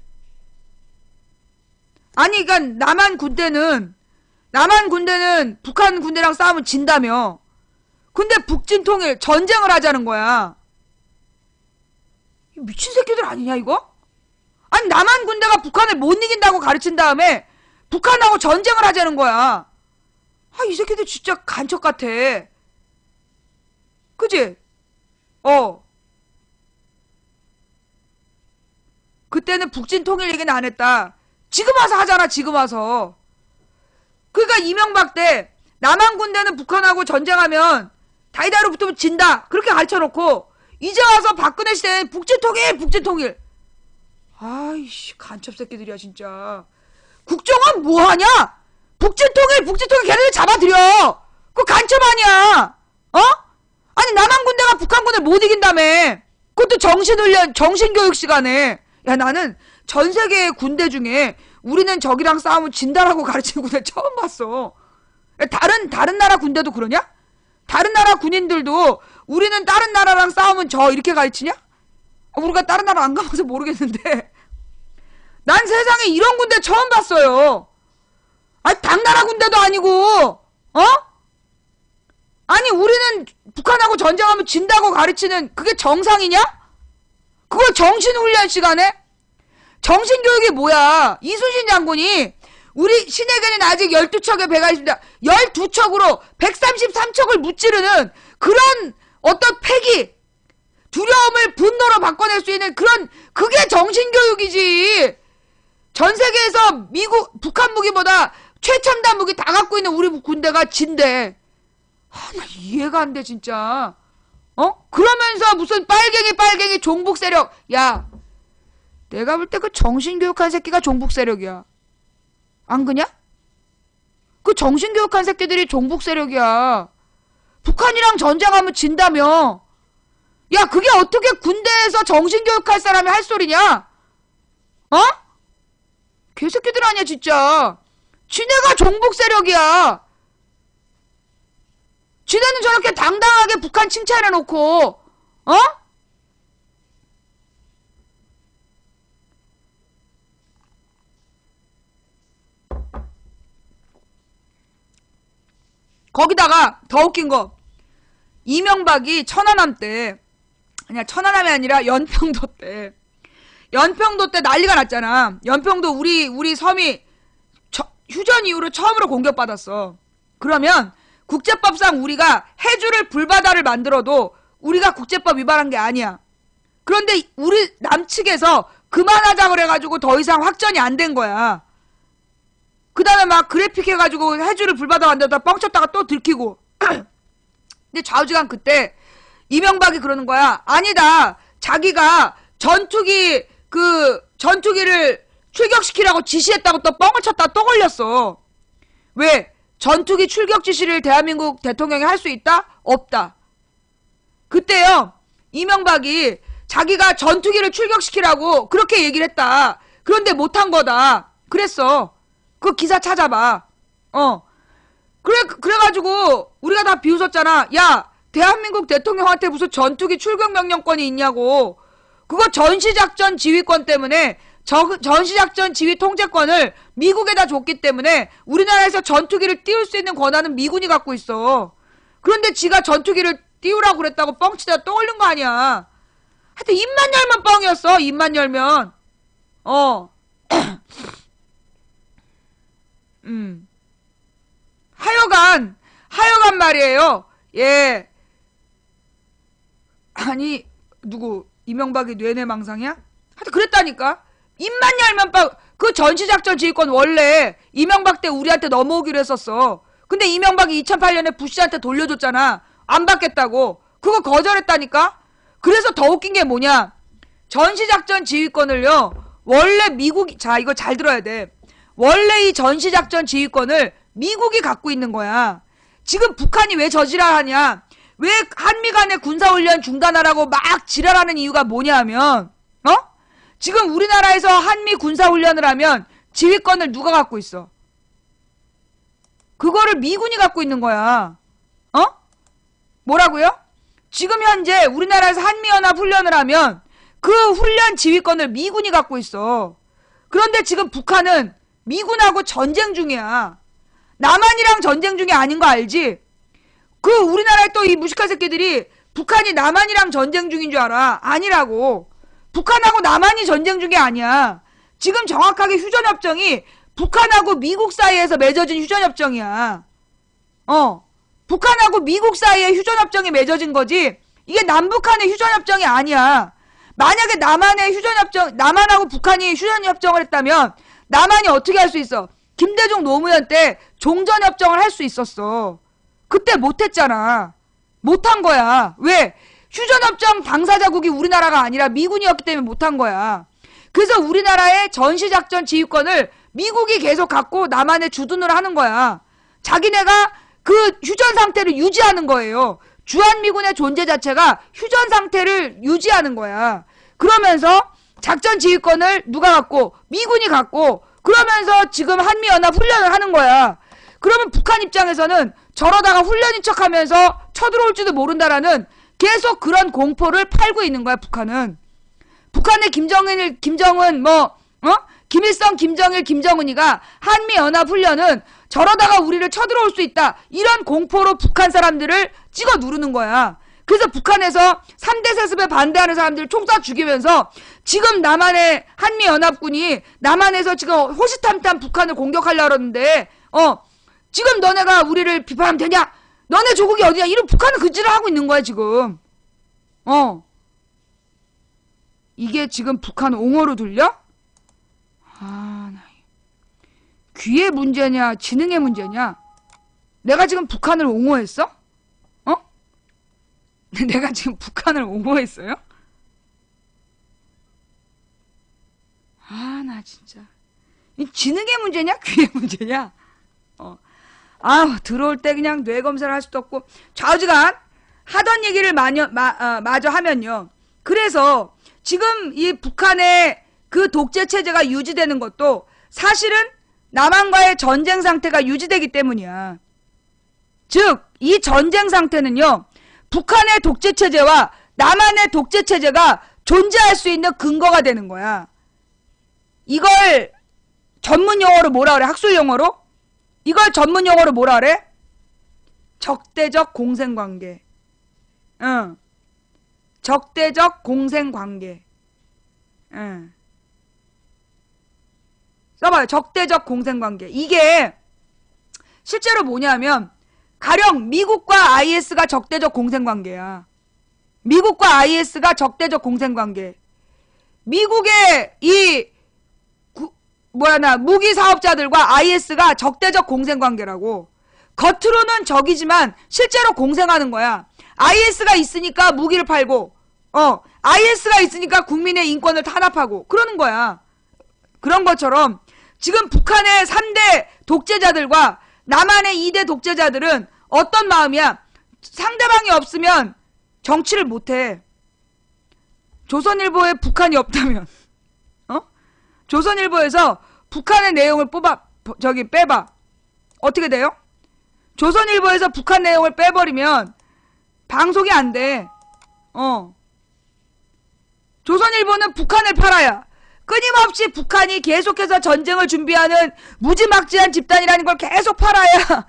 아니 그러니까 남한 군대는 북한 군대랑 싸우면 진다며. 근데 북진 통일 전쟁을 하자는 거야. 미친 새끼들 아니냐 이거? 아니 남한 군대가 북한을 못 이긴다고 가르친 다음에 북한하고 전쟁을 하자는 거야. 아, 이 새끼들 진짜 간첩 같아. 그지? 그때는 북진 통일 얘기는 안 했다. 지금 와서 하잖아. 지금 와서. 그러니까 이명박 때 남한 군대는 북한하고 전쟁하면 다이다로 붙으면 진다. 그렇게 가르쳐놓고 이제 와서 박근혜 시대엔 북진 통일. 아이씨, 간첩 새끼들이야 진짜. 국정원 뭐하냐? 북진 통일 걔네들 잡아들여. 그거 간첩 아니야. 아니 남한 군대가 북한군을 못 이긴다며. 그것도 정신훈련 정신교육 시간에. 야, 나는 전 세계의 군대 중에 우리는 적이랑 싸우면 진다라고 가르치는 군대 처음 봤어. 다른 나라 군대도 그러냐? 다른 나라 군인들도 우리는 다른 나라랑 싸우면 져 이렇게 가르치냐? 우리가 다른 나라 안 가봐서 모르겠는데 난 세상에 이런 군대 처음 봤어요. 아니 당나라 군대도 아니고 아니 우리는 북한하고 전쟁하면 진다고 가르치는 그게 정상이냐? 그걸 정신훈련 시간에? 정신교육이 뭐야? 이순신 장군이 우리 신에게는 아직 12척의 배가 있습니다. 12척으로 133척을 무찌르는 그런 어떤 패기, 두려움을 분노로 바꿔낼 수 있는 그게 정신교육이지. 전 세계에서 북한 무기보다 최첨단 무기 다 갖고 있는 우리 군대가 진대. 나 이해가 안 돼 진짜. 그러면서 무슨 빨갱이 종북 세력. 야, 내가 볼 때 그 정신교육한 새끼가 종북 세력이야. 안 그냐? 그 정신교육한 새끼들이 종북 세력이야. 북한이랑 전쟁하면 진다며. 야, 그게 어떻게 군대에서 정신교육할 사람이 할 소리냐? 개새끼들 아니야 진짜. 지네가 종북 세력이야. 지네는 저렇게 당당하게 북한 칭찬해놓고 거기다가 더 웃긴 거, 이명박이 천안함 때 아니야, 천안함이 아니라 연평도 때. 연평도 때 난리가 났잖아. 연평도 우리 섬이 휴전 이후로 처음으로 공격받았어. 그러면 국제법상 우리가 해주를 불바다를 만들어도 우리가 국제법 위반한 게 아니야. 그런데 우리 남측에서 그만하자 그래가지고 더 이상 확전이 안 된 거야. 그 다음에 막 그래픽 해가지고 해주를 불바다 만들다 뻥쳤다가 또 들키고. 근데 좌우지간 그때 이명박이 그러는 거야. 아니다. 자기가 전투기를 출격시키라고 지시했다고 또 뻥을 쳤다 또 걸렸어. 왜? 전투기 출격 지시를 대한민국 대통령이 할 수 있다? 없다. 그때요, 이명박이 자기가 전투기를 출격시키라고 그렇게 얘기를 했다. 그런데 못한 거다. 그랬어. 그 기사 찾아봐. 그래가지고 우리가 다 비웃었잖아. 야, 대한민국 대통령한테 무슨 전투기 출격 명령권이 있냐고. 그거 전시작전 지휘권 때문에 전시작전 지휘 통제권을 미국에다 줬기 때문에 우리나라에서 전투기를 띄울 수 있는 권한은 미군이 갖고 있어. 그런데 지가 전투기를 띄우라고 그랬다고 뻥치다 또 올린 거 아니야. 하여튼 입만 열면 뻥이었어. 입만 열면. 하여간 말이에요. 예. 아니, 누구 이명박이 뇌내망상이야? 하여튼 그랬다니까. 입만 열면 그 전시작전 지휘권 원래 이명박 때 우리한테 넘어오기로 했었어. 근데 이명박이 2008년에 부시한테 돌려줬잖아. 안 받겠다고. 그거 거절했다니까. 그래서 더 웃긴 게 뭐냐. 전시작전 지휘권을요, 원래 미국이, 자 이거 잘 들어야 돼. 원래 이 전시작전 지휘권을 미국이 갖고 있는 거야. 지금 북한이 왜 저지랄하냐. 왜 한미 간의 군사훈련 중단하라고 막 지랄하는 이유가 뭐냐 하면, 지금 우리나라에서 한미 군사훈련을 하면 지휘권을 누가 갖고 있어? 그거를 미군이 갖고 있는 거야. 뭐라고요? 지금 현재 우리나라에서 한미연합 훈련을 하면 그 훈련 지휘권을 미군이 갖고 있어. 그런데 지금 북한은 미군하고 전쟁 중이야. 남한이랑 전쟁 중이 아닌 거 알지? 그 우리나라에 또 이 무식한 새끼들이 북한이 남한이랑 전쟁 중인 줄 알아. 아니라고. 북한하고 남한이 전쟁 중이 아니야. 지금 정확하게 휴전협정이 북한하고 미국 사이에서 맺어진 휴전협정이야. 북한하고 미국 사이에 휴전협정이 맺어진 거지. 이게 남북한의 휴전협정이 아니야. 만약에 남한하고 북한이 휴전협정을 했다면 남한이 어떻게 할 수 있어? 김대중 노무현 때 종전협정을 할 수 있었어. 그때 못했잖아. 못한 거야. 왜? 휴전협정 당사자국이 우리나라가 아니라 미군이었기 때문에 못한 거야. 그래서 우리나라의 전시작전 지휘권을 미국이 계속 갖고 남한에 주둔을 하는 거야. 자기네가 그 휴전 상태를 유지하는 거예요. 주한미군의 존재 자체가 휴전 상태를 유지하는 거야. 그러면서 작전 지휘권을 누가 갖고? 미군이 갖고. 그러면서 지금 한미연합 훈련을 하는 거야. 그러면 북한 입장에서는 저러다가 훈련인 척하면서 쳐들어올지도 모른다라는 계속 그런 공포를 팔고 있는 거야. 북한은. 북한의 김일성, 김정일, 김정은이가 한미연합 훈련은 저러다가 우리를 쳐들어올 수 있다. 이런 공포로 북한 사람들을 찍어 누르는 거야. 그래서 북한에서 3대 세습에 반대하는 사람들을 총 쏴 죽이면서 지금 남한의 한미연합군이 남한에서 지금 호시탐탐 북한을 공격하려고 그러는데 지금 너네가 우리를 비판하면 되냐? 너네 조국이 어디냐? 이런 북한은 그짓을 하고 있는 거야 지금. 이게 지금 북한 옹호로 들려? 귀의 문제냐 지능의 문제냐? 내가 지금 북한을 옹호했어? 내가 지금 북한을 옹호했어요? 나 진짜 이 지능의 문제냐 귀의 문제냐? 들어올 때 그냥 뇌 검사를 할 수도 없고 좌우지간 하던 얘기를 마저 하면요. 그래서 지금 이 북한의 그 독재 체제가 유지되는 것도 사실은 남한과의 전쟁 상태가 유지되기 때문이야. 즉, 이 전쟁 상태는요, 북한의 독재 체제와 남한의 독재 체제가 존재할 수 있는 근거가 되는 거야. 이걸 전문 용어로 뭐라 그래? 학술 용어로? 이걸 전문 용어로 뭐라 그래? 적대적 공생관계. 적대적 공생관계. 써봐요. 적대적 공생관계. 이게 실제로 뭐냐면 가령 미국과 IS가 적대적 공생관계야. 미국과 IS가 적대적 공생관계. 미국의 무기 사업자들과 IS가 적대적 공생관계라고. 겉으로는 적이지만 실제로 공생하는 거야. IS가 있으니까 무기를 팔고, IS가 있으니까 국민의 인권을 탄압하고, 그러는 거야. 그런 것처럼 지금 북한의 3대 독재자들과 남한의 2대 독재자들은 어떤 마음이야? 상대방이 없으면 정치를 못해. 조선일보에 북한이 없다면, 조선일보에서 북한의 내용을 빼봐. 어떻게 돼요? 조선일보에서 북한 내용을 빼버리면 방송이 안 돼. 조선일보는 북한을 팔아야 끊임없이 북한이 계속해서 전쟁을 준비하는 무지막지한 집단이라는 걸 계속 팔아야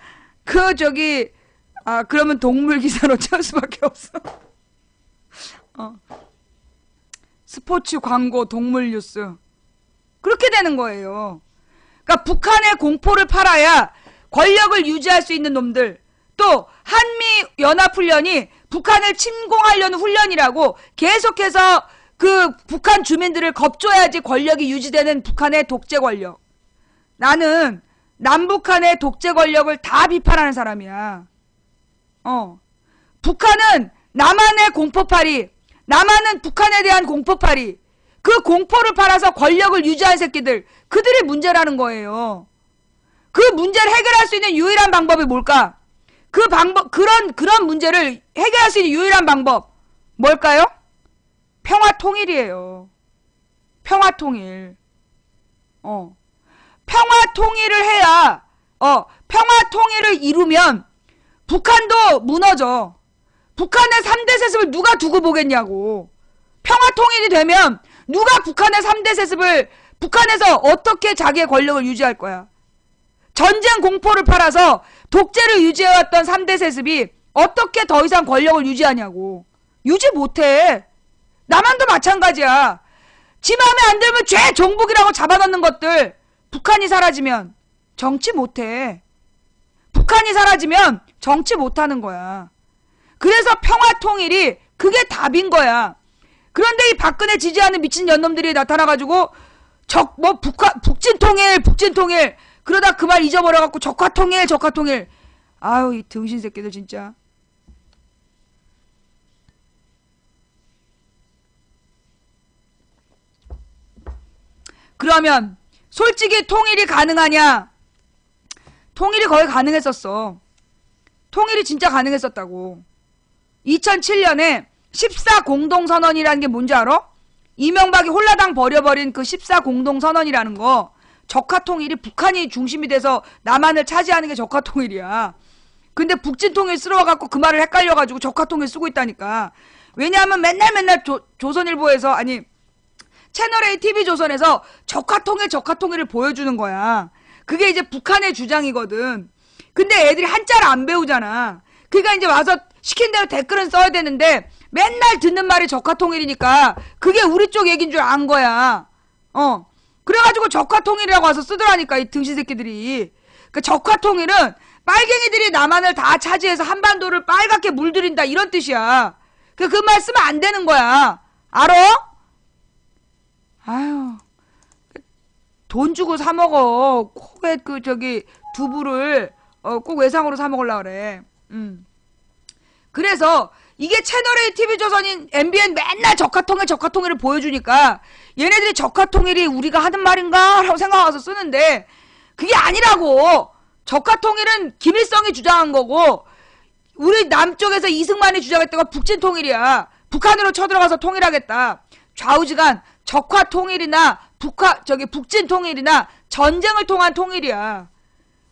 그러면 동물 기사로 칠 수밖에 없어. 스포츠 광고 동물 뉴스 그렇게 되는 거예요. 그러니까 북한의 공포를 팔아야 권력을 유지할 수 있는 놈들, 또 한미 연합훈련이 북한을 침공하려는 훈련이라고 계속해서 그 북한 주민들을 겁줘야지 권력이 유지되는 북한의 독재 권력. 나는 남북한의 독재 권력을 다 비판하는 사람이야. 북한은 남한의 공포팔이, 남한은 북한에 대한 공포팔이, 그 공포를 팔아서 권력을 유지한 새끼들, 그들이 문제라는 거예요. 그 문제를 해결할 수 있는 유일한 방법이 뭘까? 그런 문제를 해결할 수 있는 유일한 방법 뭘까요? 평화통일이에요. 평화통일. 평화통일을 해야, 평화통일을 이루면 북한도 무너져. 북한의 3대 세습을 누가 두고 보겠냐고. 평화통일이 되면 누가 북한의 3대 세습을 북한에서 어떻게 자기의 권력을 유지할 거야. 전쟁 공포를 팔아서 독재를 유지해왔던 3대 세습이 어떻게 더 이상 권력을 유지하냐고. 유지 못해. 남한도 마찬가지야. 지 마음에 안 들면 죄 종북이라고 잡아넣는 것들 북한이 사라지면 정치 못해. 북한이 사라지면 정치 못하는 거야. 그래서 평화통일이 그게 답인 거야. 그런데 이 박근혜 지지하는 미친 년놈들이 나타나가지고 북진통일 그러다 그 말 잊어버려갖고 적화통일 아유 이 등신 새끼들 진짜. 그러면 솔직히 통일이 가능하냐? 통일이 거의 가능했었어. 통일이 진짜 가능했었다고. 2007년에 14공동선언이라는 게 뭔지 알아? 이명박이 홀라당 버려버린 그 14공동선언이라는 거, 적화통일이 북한이 중심이 돼서 남한을 차지하는 게 적화통일이야. 근데 북진통일 쓰러워갖고 그 말을 헷갈려가지고 적화통일 쓰고 있다니까. 왜냐하면 맨날 조선일보에서, 아니 채널A TV조선에서 적화통일을 보여주는 거야. 그게 이제 북한의 주장이거든. 근데 애들이 한자를 안 배우잖아. 그러니까 이제 와서 시킨 대로 댓글은 써야 되는데 맨날 듣는 말이 적화통일이니까 그게 우리 쪽 얘기인 줄 안 거야. 그래가지고 적화통일이라고 와서 쓰더라니까 이 등신 새끼들이. 그 적화통일은 빨갱이들이 남한을 다 차지해서 한반도를 빨갛게 물들인다 이런 뜻이야. 그 말 쓰면 안 되는 거야. 알아? 아유, 돈 주고 사 먹어. 코에 두부를 꼭 외상으로 사 먹으려고 그래. 그래서 이게 채널A TV조선인 MBN 맨날 적화통일을 보여주니까 얘네들이 적화통일이 우리가 하는 말인가? 라고 생각해서 쓰는데 그게 아니라고. 적화통일은 김일성이 주장한 거고 우리 남쪽에서 이승만이 주장했던 건 북진통일이야. 북한으로 쳐들어가서 통일하겠다. 좌우지간 적화통일이나 북진통일이나 전쟁을 통한 통일이야.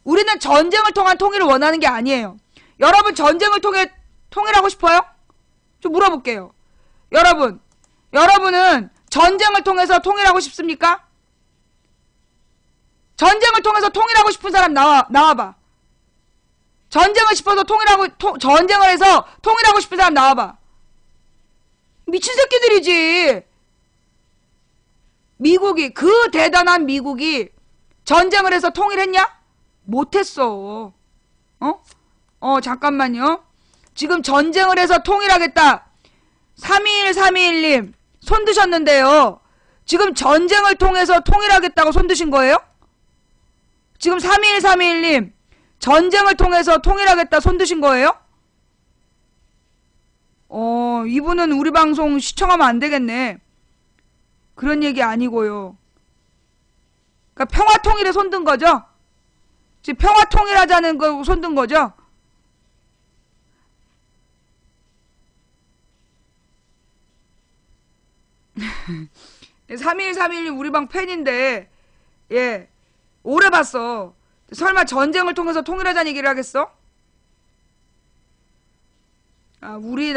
우리는 전쟁을 통한 통일을 원하는 게 아니에요. 여러분 전쟁을 통해 통일하고 싶어요? 좀 물어볼게요. 여러분은 전쟁을 통해서 통일하고 싶습니까? 전쟁을 통해서 통일하고 싶은 사람 나와봐. 전쟁을 해서 통일하고 싶은 사람 나와봐. 미친 새끼들이지. 미국이, 그 대단한 미국이 전쟁을 해서 통일했냐? 못했어. 잠깐만요. 지금 전쟁을 해서 통일하겠다. 32131님 손 드셨는데요. 지금 전쟁을 통해서 통일하겠다고 손 드신 거예요? 지금 32131님 전쟁을 통해서 통일하겠다 손 드신 거예요? 이분은 우리 방송 시청하면 안 되겠네. 그런 얘기 아니고요. 그러니까 평화 통일에 손 든 거죠? 지금 평화 통일하자는 거 손 든 거죠? 네, 32131님 우리 방 팬인데, 예, 오래 봤어. 설마 전쟁을 통해서 통일하자는 얘기를 하겠어? 우리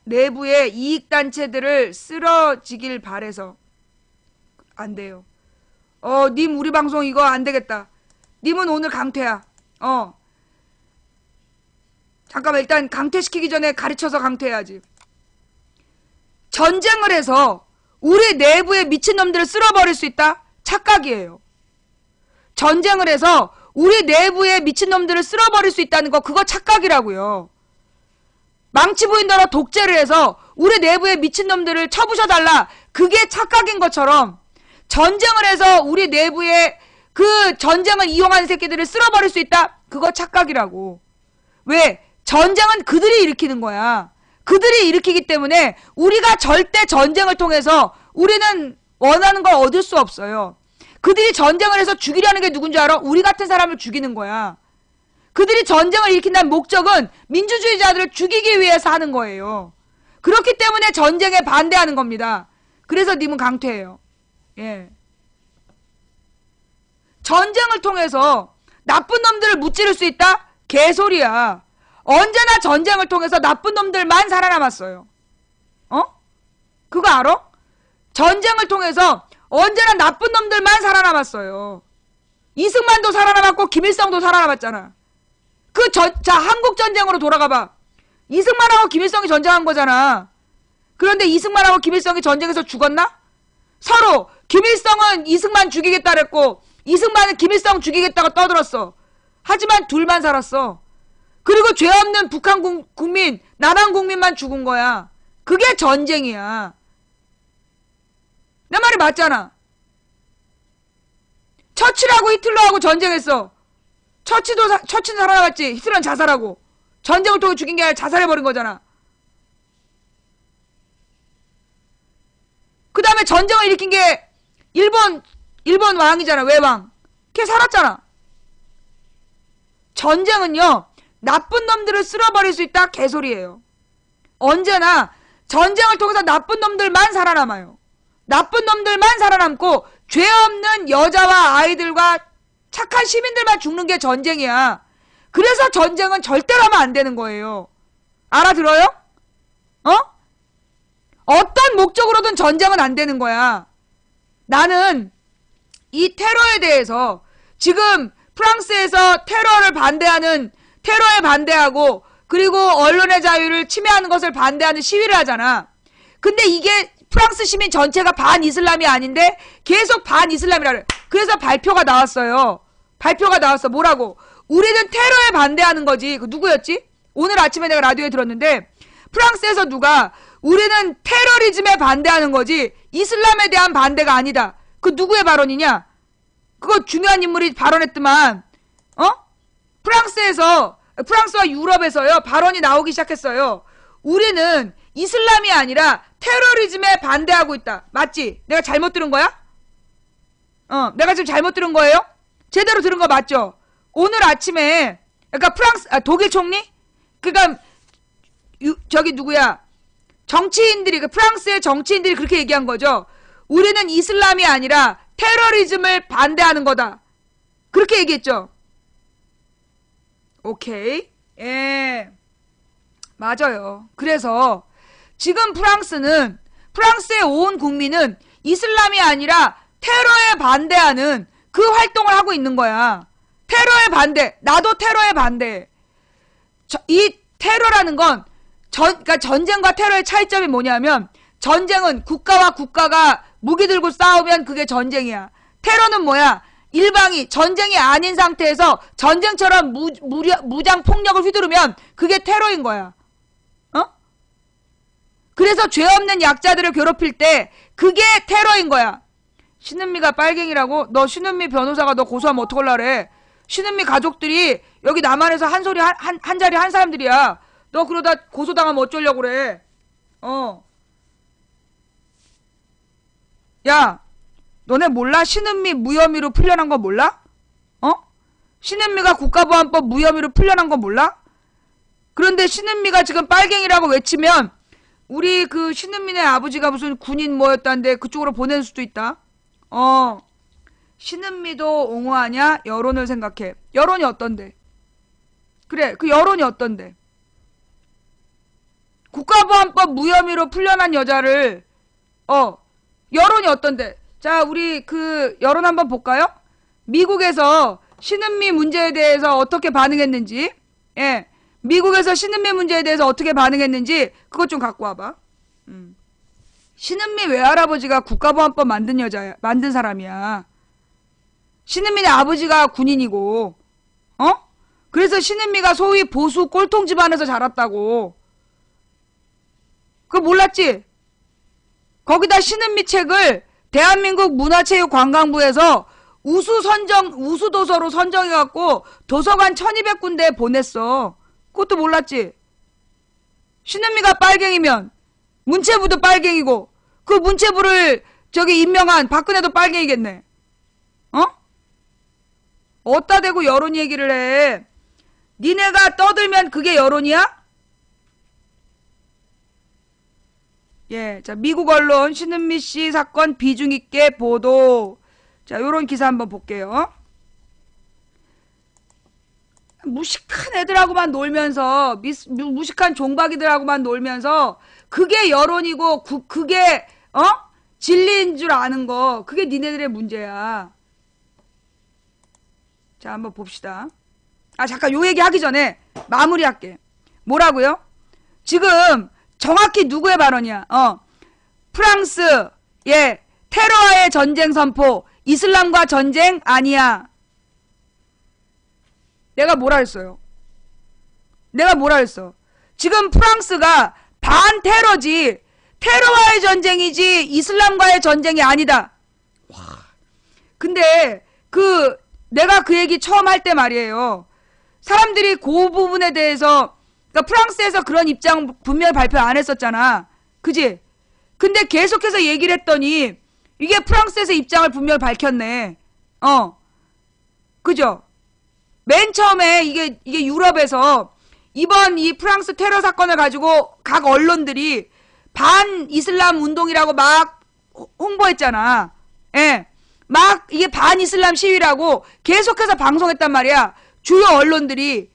내부의 이익단체들을 쓰러지길 바래서. 안 돼요. 님 우리 방송 이거 안 되겠다. 님은 오늘 강퇴야. 잠깐만, 일단 강퇴시키기 전에 가르쳐서 강퇴해야지. 전쟁을 해서 우리 내부의 미친놈들을 쓸어버릴 수 있다? 착각이에요. 전쟁을 해서 우리 내부의 미친놈들을 쓸어버릴 수 있다는 거, 그거 착각이라고요. 망치 부인더러 독재를 해서 우리 내부의 미친놈들을 쳐부셔달라, 그게 착각인 것처럼 전쟁을 해서 우리 내부의 그 전쟁을 이용하는 새끼들을 쓸어버릴 수 있다? 그거 착각이라고. 왜? 전쟁은 그들이 일으키는 거야. 그들이 일으키기 때문에 우리가 절대 전쟁을 통해서 우리는 원하는 걸 얻을 수 없어요. 그들이 전쟁을 해서 죽이려는 게 누군지 알아? 우리 같은 사람을 죽이는 거야. 그들이 전쟁을 일으킨다는 목적은 민주주의자들을 죽이기 위해서 하는 거예요. 그렇기 때문에 전쟁에 반대하는 겁니다. 그래서 님은 강퇴해요. 예. 전쟁을 통해서 나쁜 놈들을 무찌를 수 있다? 개소리야. 언제나 전쟁을 통해서 나쁜 놈들만 살아남았어요. 그거 알아? 전쟁을 통해서 언제나 나쁜 놈들만 살아남았어요. 이승만도 살아남았고 김일성도 살아남았잖아. 한국전쟁으로 돌아가봐. 이승만하고 김일성이 전쟁한 거잖아. 그런데 이승만하고 김일성이 전쟁에서 죽었나? 서로 김일성은 이승만 죽이겠다 그랬고 이승만은 김일성 죽이겠다고 떠들었어. 하지만 둘만 살았어. 그리고 죄 없는 북한 국민, 남한 국민만 죽은 거야. 그게 전쟁이야. 내 말이 맞잖아. 처칠하고 히틀러하고 전쟁했어. 처치는 살아남았지. 히틀러는 자살하고. 전쟁을 통해 죽인 게 아니라 자살해버린 거잖아. 그 다음에 전쟁을 일으킨 게 일본 왕이잖아. 외왕. 걔 살았잖아. 전쟁은요, 나쁜 놈들을 쓸어버릴 수 있다? 개소리예요. 언제나 전쟁을 통해서 나쁜 놈들만 살아남아요. 나쁜 놈들만 살아남고 죄 없는 여자와 아이들과 착한 시민들만 죽는 게 전쟁이야. 그래서 전쟁은 절대로 하면 안 되는 거예요. 알아들어요? 어떤 목적으로든 전쟁은 안 되는 거야. 나는 이 테러에 대해서 지금 프랑스에서 테러에 반대하고 그리고 언론의 자유를 침해하는 것을 반대하는 시위를 하잖아. 근데 이게 프랑스 시민 전체가 반이슬람이 아닌데 계속 반이슬람이라 그래. 그래서 발표가 나왔어요. 발표가 나왔어. 뭐라고? 우리는 테러에 반대하는 거지. 그 누구였지? 오늘 아침에 내가 라디오에 들었는데 프랑스에서 누가 우리는 테러리즘에 반대하는 거지 이슬람에 대한 반대가 아니다. 그 누구의 발언이냐? 그거 중요한 인물이 발언했더만. 프랑스와 유럽에서요 발언이 나오기 시작했어요. 우리는 이슬람이 아니라 테러리즘에 반대하고 있다. 맞지? 내가 잘못 들은 거야? 내가 지금 잘못 들은 거예요? 제대로 들은 거 맞죠? 오늘 아침에 그러니까 독일 총리? 그러니까 저기 누구야? 정치인들이 프랑스의 정치인들이 그렇게 얘기한 거죠. 우리는 이슬람이 아니라 테러리즘을 반대하는 거다. 그렇게 얘기했죠. 오케이. 예. 맞아요. 그래서 지금 프랑스의 온 국민은 이슬람이 아니라 테러에 반대하는 그 활동을 하고 있는 거야. 테러에 반대. 나도 테러에 반대. 이 테러라는 건 그러니까 전쟁과 테러의 차이점이 뭐냐면 전쟁은 국가와 국가가 무기 들고 싸우면 그게 전쟁이야. 테러는 뭐야? 일방이 전쟁이 아닌 상태에서 전쟁처럼 무장 폭력을 휘두르면 그게 테러인 거야. 어? 그래서 죄 없는 약자들을 괴롭힐 때 그게 테러인 거야. 신은미가 빨갱이라고? 너 신은미 변호사가 너 고소하면 어떡하려 그래? 신은미 가족들이 여기 남한에서 한 소리 한 자리 한 사람들이야. 너 그러다 고소당하면 어쩌려고 그래? 야, 너네 몰라? 신은미 무혐의로 풀려난 거 몰라? 신은미가 국가보안법 무혐의로 풀려난 거 몰라? 그런데 신은미가 지금 빨갱이라고 외치면 우리 그 신은미네 아버지가 무슨 군인 뭐였다는데 그쪽으로 보낼 수도 있다. 신은미도 옹호하냐? 여론을 생각해. 여론이 어떤데? 그래, 그 여론이 어떤데? 국가보안법 무혐의로 풀려난 여자를 여론이 어떤데? 자, 우리 그 여론 한번 볼까요? 미국에서 신은미 문제에 대해서 어떻게 반응했는지, 예, 미국에서 신은미 문제에 대해서 어떻게 반응했는지 그것 좀 갖고 와봐. 신은미 외할아버지가 국가보안법 만든 사람이야. 신은미네 아버지가 군인이고, 그래서 신은미가 소위 보수 꼴통 집안에서 자랐다고. 그거 몰랐지? 거기다 신은미 책을 대한민국 문화체육관광부에서 우수도서로 선정해갖고 도서관 1200군데에 보냈어. 그것도 몰랐지? 신은미가 빨갱이면 문체부도 빨갱이고 그 문체부를 저기 임명한 박근혜도 빨갱이겠네. 어따 대고 여론 얘기를 해. 니네가 떠들면 그게 여론이야? 예, 자, 미국 언론 신은미 씨 사건 비중 있게 보도. 자, 요런 기사 한번 볼게요. 무식한 애들하고만 놀면서, 무식한 종박이들하고만 놀면서, 그게 여론이고, 그게, 진리인 줄 아는 거, 그게 니네들의 문제야. 자, 한번 봅시다. 아, 잠깐 요 얘기 하기 전에 마무리할게. 뭐라고요? 지금 정확히 누구의 발언이야? 프랑스, 예, 테러와의 전쟁 선포, 이슬람과 전쟁 아니야. 내가 뭐라 했어요? 내가 뭐라 했어? 지금 프랑스가 반테러지, 테러와의 전쟁이지, 이슬람과의 전쟁이 아니다. 와. 근데, 내가 그 얘기 처음 할 때 말이에요. 사람들이 그 부분에 대해서, 그러니까 프랑스에서 그런 입장 분명히 발표 안 했었잖아. 그지? 근데 계속해서 얘기를 했더니 이게 프랑스에서 입장을 분명히 밝혔네. 그죠? 맨 처음에 이게 유럽에서 이번 이 프랑스 테러 사건을 가지고 각 언론들이 반 이슬람 운동이라고 막 홍보했잖아. 예. 막 이게 반 이슬람 시위라고 계속해서 방송했단 말이야. 주요 언론들이.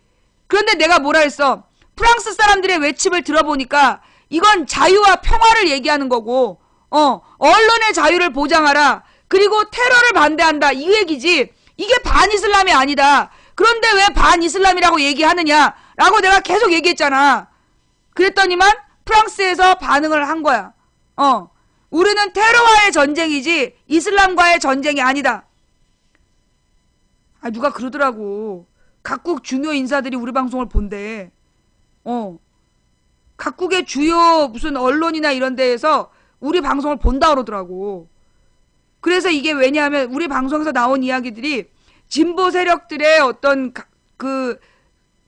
그런데 내가 뭐라 했어? 프랑스 사람들의 외침을 들어보니까 이건 자유와 평화를 얘기하는 거고, 언론의 자유를 보장하라. 그리고 테러를 반대한다. 이 얘기지. 이게 반이슬람이 아니다. 그런데 왜 반이슬람이라고 얘기하느냐? 라고 내가 계속 얘기했잖아. 그랬더니만 프랑스에서 반응을 한 거야. 우리는 테러와의 전쟁이지 이슬람과의 전쟁이 아니다. 아, 누가 그러더라고. 각국 중요 인사들이 우리 방송을 본대. 각국의 주요 무슨 언론이나 이런 데에서 우리 방송을 본다 그러더라고. 그래서 이게 왜냐하면 우리 방송에서 나온 이야기들이 진보 세력들의 어떤 그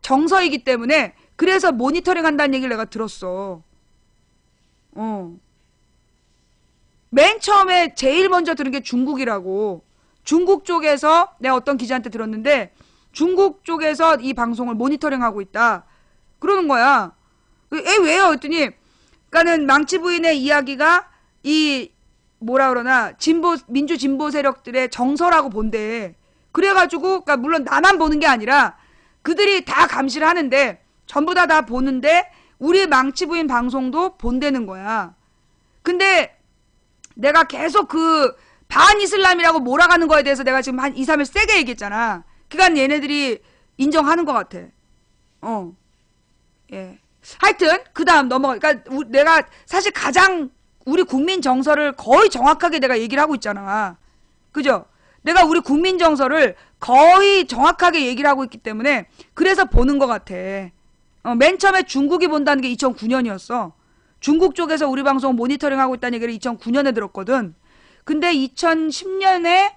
정서이기 때문에 그래서 모니터링 한다는 얘기를 내가 들었어. 맨 처음에 제일 먼저 들은 게 중국이라고. 중국 쪽에서 내가 어떤 기자한테 들었는데 중국 쪽에서 이 방송을 모니터링하고 있다. 그러는 거야. 왜요? 했더니 그러니까는 망치 부인의 이야기가 이 뭐라 그러나 민주 진보 세력들의 정서라고 본대. 그래가지고 그러니까 물론 나만 보는 게 아니라 그들이 다 감시를 하는데 전부 다 보는데 우리 망치 부인 방송도 본다는 거야. 근데 내가 계속 그 반이슬람이라고 몰아가는 거에 대해서 내가 지금 한 2, 3일 세게 얘기했잖아. 그러니까 얘네들이 인정하는 것 같아. 예. 하여튼 그 다음 넘어가. 그러니까 내가 사실 가장 우리 국민 정서를 거의 정확하게 내가 얘기를 하고 있잖아. 그죠? 내가 우리 국민 정서를 거의 정확하게 얘기를 하고 있기 때문에 그래서 보는 것 같아. 맨 처음에 중국이 본다는 게 2009년이었어. 중국 쪽에서 우리 방송 모니터링하고 있다는 얘기를 2009년에 들었거든. 근데 2010년에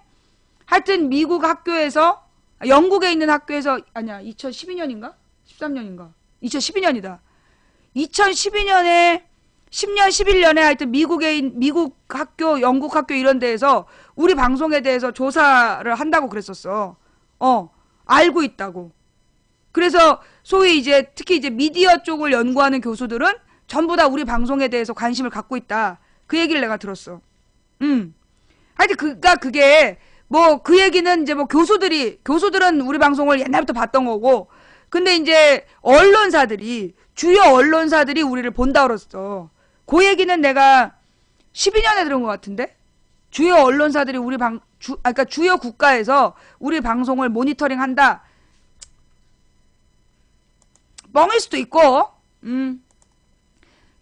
하여튼 미국 학교에서 영국에 있는 학교에서 아니야 2012년인가? 13년인가? 2012년이다. 2012년에 10년 11년에 하여튼 미국 학교 영국 학교 이런 데에서 우리 방송에 대해서 조사를 한다고 그랬었어. 알고 있다고. 그래서 소위 이제 특히 이제 미디어 쪽을 연구하는 교수들은 전부 다 우리 방송에 대해서 관심을 갖고 있다. 그 얘기를 내가 들었어. 하여튼 그게 뭐 그 얘기는 이제 뭐 교수들은 우리 방송을 옛날부터 봤던 거고, 근데 이제 주요 언론사들이 우리를 본다 그랬어. 그 얘기는 내가 12년에 들은 것 같은데? 주요 언론사들이 그러니까 주요 국가에서 우리 방송을 모니터링 한다. 뻥일 수도 있고,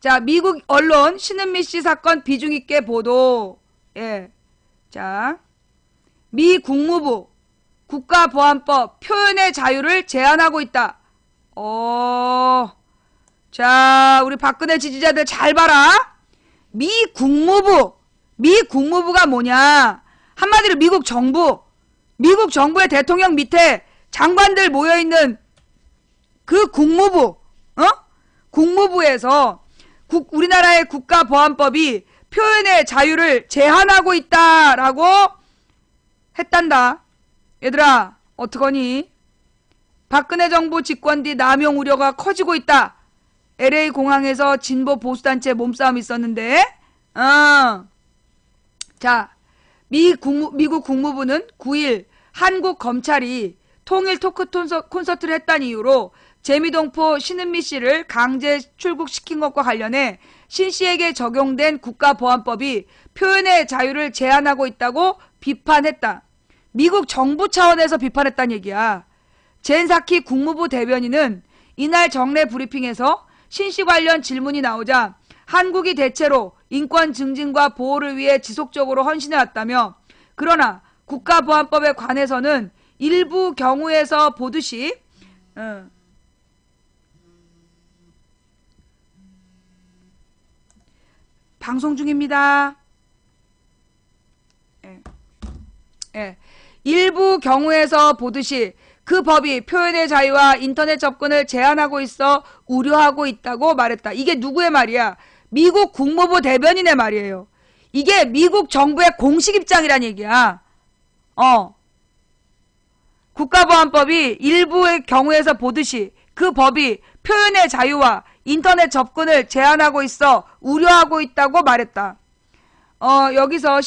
자, 미국 언론 신은미 씨 사건 비중 있게 보도. 예. 자, 미 국무부 국가보안법 표현의 자유를 제한하고 있다. 자, 우리 박근혜 지지자들 잘 봐라. 미 국무부가 뭐냐? 한마디로 미국 정부의 대통령 밑에 장관들 모여있는 그 국무부, 국무부에서 우리나라의 국가보안법이 표현의 자유를 제한하고 있다라고 했단다. 얘들아, 어떡하니? 박근혜 정부 집권 뒤 남용 우려가 커지고 있다. LA 공항에서 진보 보수단체 몸싸움이 있었는데, 자, 미국 국무부는 9일 한국 검찰이 통일 토크 콘서트를 했다는 이유로 재미동포 신은미 씨를 강제 출국시킨 것과 관련해 신 씨에게 적용된 국가보안법이 표현의 자유를 제한하고 있다고 비판했다. 미국 정부 차원에서 비판했다는 얘기야. 젠 사키 국무부 대변인은 이날 정례 브리핑에서 신 씨 관련 질문이 나오자 한국이 대체로 인권 증진과 보호를 위해 지속적으로 헌신해왔다며, 그러나 국가보안법에 관해서는 일부 경우에서 보듯이 방송 중입니다. 일부 경우에서 보듯이 그 법이 표현의 자유와 인터넷 접근을 제한하고 있어 우려하고 있다고 말했다. 이게 누구의 말이야? 미국 국무부 대변인의 말이에요. 이게 미국 정부의 공식 입장이란 얘기야. 국가보안법이 일부의 경우에서 보듯이 그 법이 표현의 자유와 인터넷 접근을 제한하고 있어 우려하고 있다고 말했다. 여기서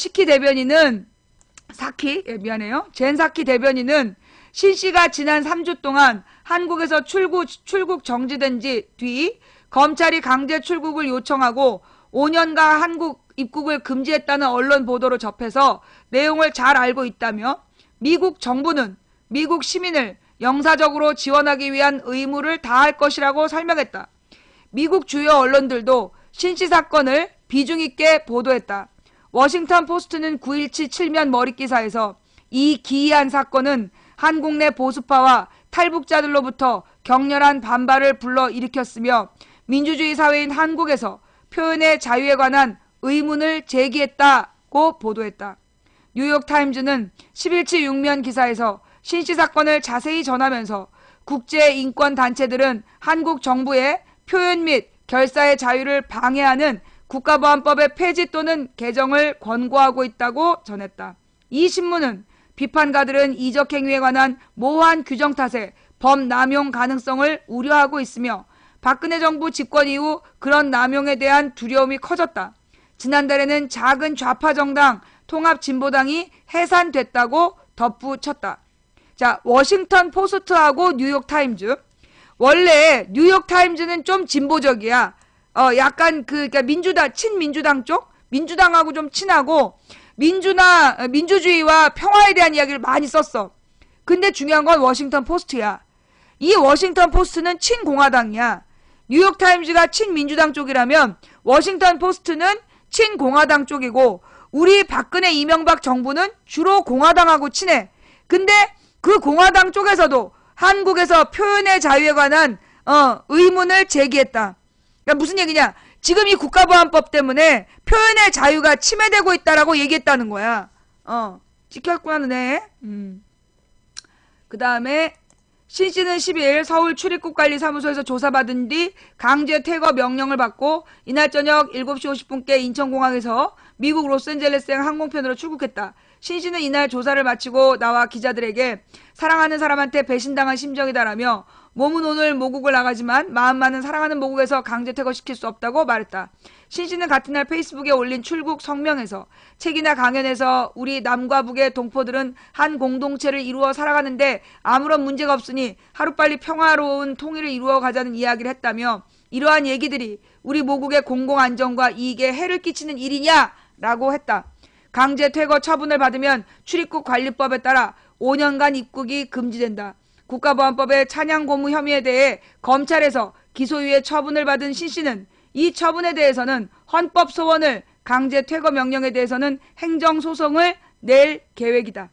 젠 사키 대변인은 신 씨가 지난 3주 동안 한국에서 출국 정지된 뒤 검찰이 강제 출국을 요청하고 5년간 한국 입국을 금지했다는 언론 보도를 접해서 내용을 잘 알고 있다며, 미국 정부는 미국 시민을 영사적으로 지원하기 위한 의무를 다할 것이라고 설명했다. 미국 주요 언론들도 신 씨 사건을 비중 있게 보도했다. 워싱턴 포스트는 9일치 7면 머릿기사에서 이 기이한 사건은 한국 내 보수파와 탈북자들로부터 격렬한 반발을 불러일으켰으며 민주주의 사회인 한국에서 표현의 자유에 관한 의문을 제기했다고 보도했다. 뉴욕타임즈는 11치 6면 기사에서 신 씨 사건을 자세히 전하면서 국제인권단체들은 한국 정부의 표현 및 결사의 자유를 방해하는 국가보안법의 폐지 또는 개정을 권고하고 있다고 전했다. 이 신문은 비판가들은 이적 행위에 관한 모호한 규정 탓에 법 남용 가능성을 우려하고 있으며 박근혜 정부 집권 이후 그런 남용에 대한 두려움이 커졌다. 지난달에는 작은 좌파 정당 통합진보당이 해산됐다고 덧붙였다. 자, 워싱턴 포스트하고 뉴욕타임즈. 원래 뉴욕타임즈는 좀 진보적이야. 약간 그러니까 친민주당 쪽? 민주당하고 좀 친하고 민주주의와 평화에 대한 이야기를 많이 썼어. 근데 중요한 건 워싱턴 포스트야. 이 워싱턴 포스트는 친공화당이야. 뉴욕타임즈가 친민주당 쪽이라면 워싱턴 포스트는 친공화당 쪽이고 우리 박근혜 이명박 정부는 주로 공화당하고 친해. 근데 그 공화당 쪽에서도 한국에서 표현의 자유에 관한 의문을 제기했다. 그러니까 무슨 얘기냐? 지금 이 국가보안법 때문에 표현의 자유가 침해되고 있다라고 얘기했다는 거야. 찍혔구나 너네. 그 다음에 신씨는 10일 서울 출입국관리사무소에서 조사받은 뒤 강제 퇴거 명령을 받고 이날 저녁 7시 50분께 인천공항에서 미국 로스앤젤레스행 항공편으로 출국했다. 신씨는 이날 조사를 마치고 나와 기자들에게 사랑하는 사람한테 배신당한 심정이다라며 몸은 오늘 모국을 나가지만 마음만은 사랑하는 모국에서 강제 퇴거시킬 수 없다고 말했다. 신씨는 같은 날 페이스북에 올린 출국 성명에서 책이나 강연에서 우리 남과 북의 동포들은 한 공동체를 이루어 살아가는데 아무런 문제가 없으니 하루빨리 평화로운 통일을 이루어 가자는 이야기를 했다며 이러한 얘기들이 우리 모국의 공공안전과 이익에 해를 끼치는 일이냐라고 했다. 강제 퇴거 처분을 받으면 출입국 관리법에 따라 5년간 입국이 금지된다. 국가보안법의 찬양고무 혐의에 대해 검찰에서 기소유예 처분을 받은 신씨는 이 처분에 대해서는 헌법 소원을, 강제 퇴거 명령에 대해서는 행정소송을 낼 계획이다.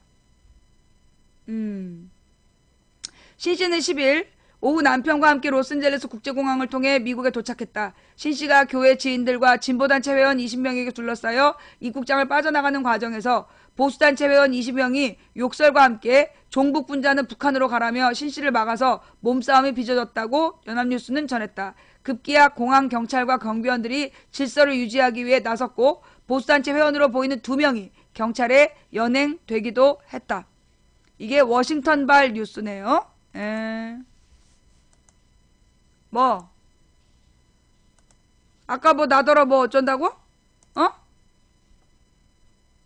신씨는 10일 오후 남편과 함께 로스앤젤레스 국제공항을 통해 미국에 도착했다. 신씨가 교회 지인들과 진보단체 회원 20명에게 둘러싸여 입국장을 빠져나가는 과정에서 보수단체 회원 20명이 욕설과 함께 종북 분자는 북한으로 가라며 신씨를 막아서 몸싸움이 빚어졌다고 연합뉴스는 전했다. 급기야 공항 경찰과 경비원들이 질서를 유지하기 위해 나섰고 보수단체 회원으로 보이는 2명이 경찰에 연행되기도 했다. 이게 워싱턴발 뉴스네요. 뭐? 아까 뭐 나더러 뭐 어쩐다고?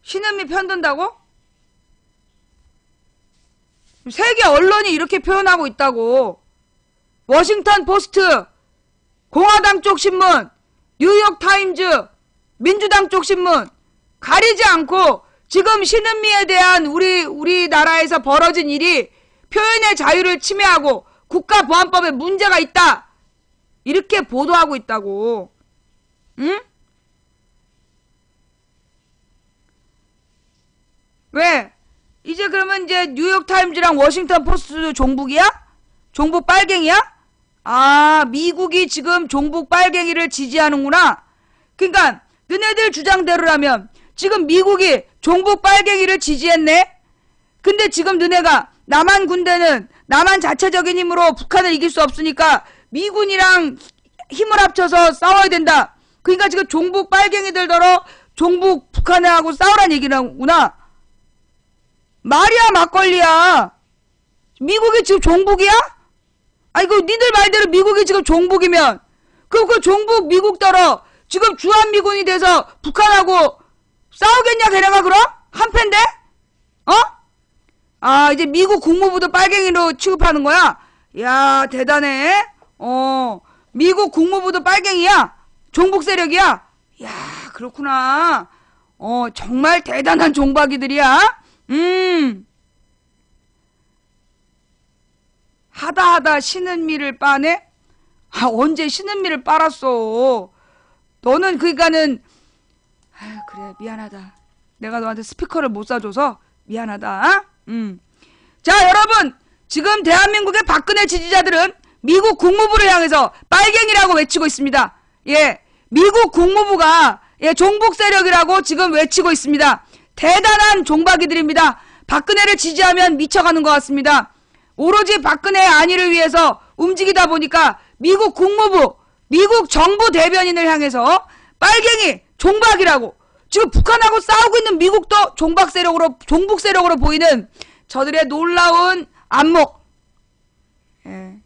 신은미 편든다고? 세계 언론이 이렇게 표현하고 있다고. 워싱턴 포스트, 공화당 쪽 신문, 뉴욕 타임즈, 민주당 쪽 신문 가리지 않고 지금 신은미에 대한 우리나라에서 벌어진 일이 표현의 자유를 침해하고 국가보안법에 문제가 있다. 이렇게 보도하고 있다고. 응? 왜? 이제 그러면 이제 뉴욕타임즈랑 워싱턴 포스트 종북이야? 종북 빨갱이야? 아, 미국이 지금 종북 빨갱이를 지지하는구나. 그러니까 너네들 주장대로라면 지금 미국이 종북 빨갱이를 지지했네? 근데 지금 너네가 남한 군대는 남한 자체적인 힘으로 북한을 이길 수 없으니까 미군이랑 힘을 합쳐서 싸워야 된다. 그러니까 지금 종북 빨갱이들더러 종북 북한하고 싸우란 얘기라구나. 말이야 막걸리야. 미국이 지금 종북이야? 아니 그 니들 말대로 미국이 지금 종북이면 그 종북 미국더러 지금 주한미군이 돼서 북한하고 싸우겠냐 걔네가 그럼? 한패인데? 아 이제 미국 국무부도 빨갱이로 취급하는 거야? 야 대단해. 미국 국무부도 빨갱이야? 종북 세력이야? 야 그렇구나. 정말 대단한 종박이들이야. 하다 신은미를 빠네? 아 언제 신은미를 빨았어. 너는 그러니까는 아유 그래 미안하다. 내가 너한테 스피커를 못 사줘서 미안하다. 자 여러분 지금 대한민국의 박근혜 지지자들은 미국 국무부를 향해서 빨갱이라고 외치고 있습니다. 예, 미국 국무부가 종북 세력이라고 지금 외치고 있습니다. 대단한 종박이들입니다. 박근혜를 지지하면 미쳐가는 것 같습니다. 오로지 박근혜의 안위를 위해서 움직이다 보니까 미국 국무부, 미국 정부 대변인을 향해서 빨갱이, 종박이라고 지금 북한하고 싸우고 있는 미국도 종북 세력으로 보이는 저들의 놀라운 안목. 예.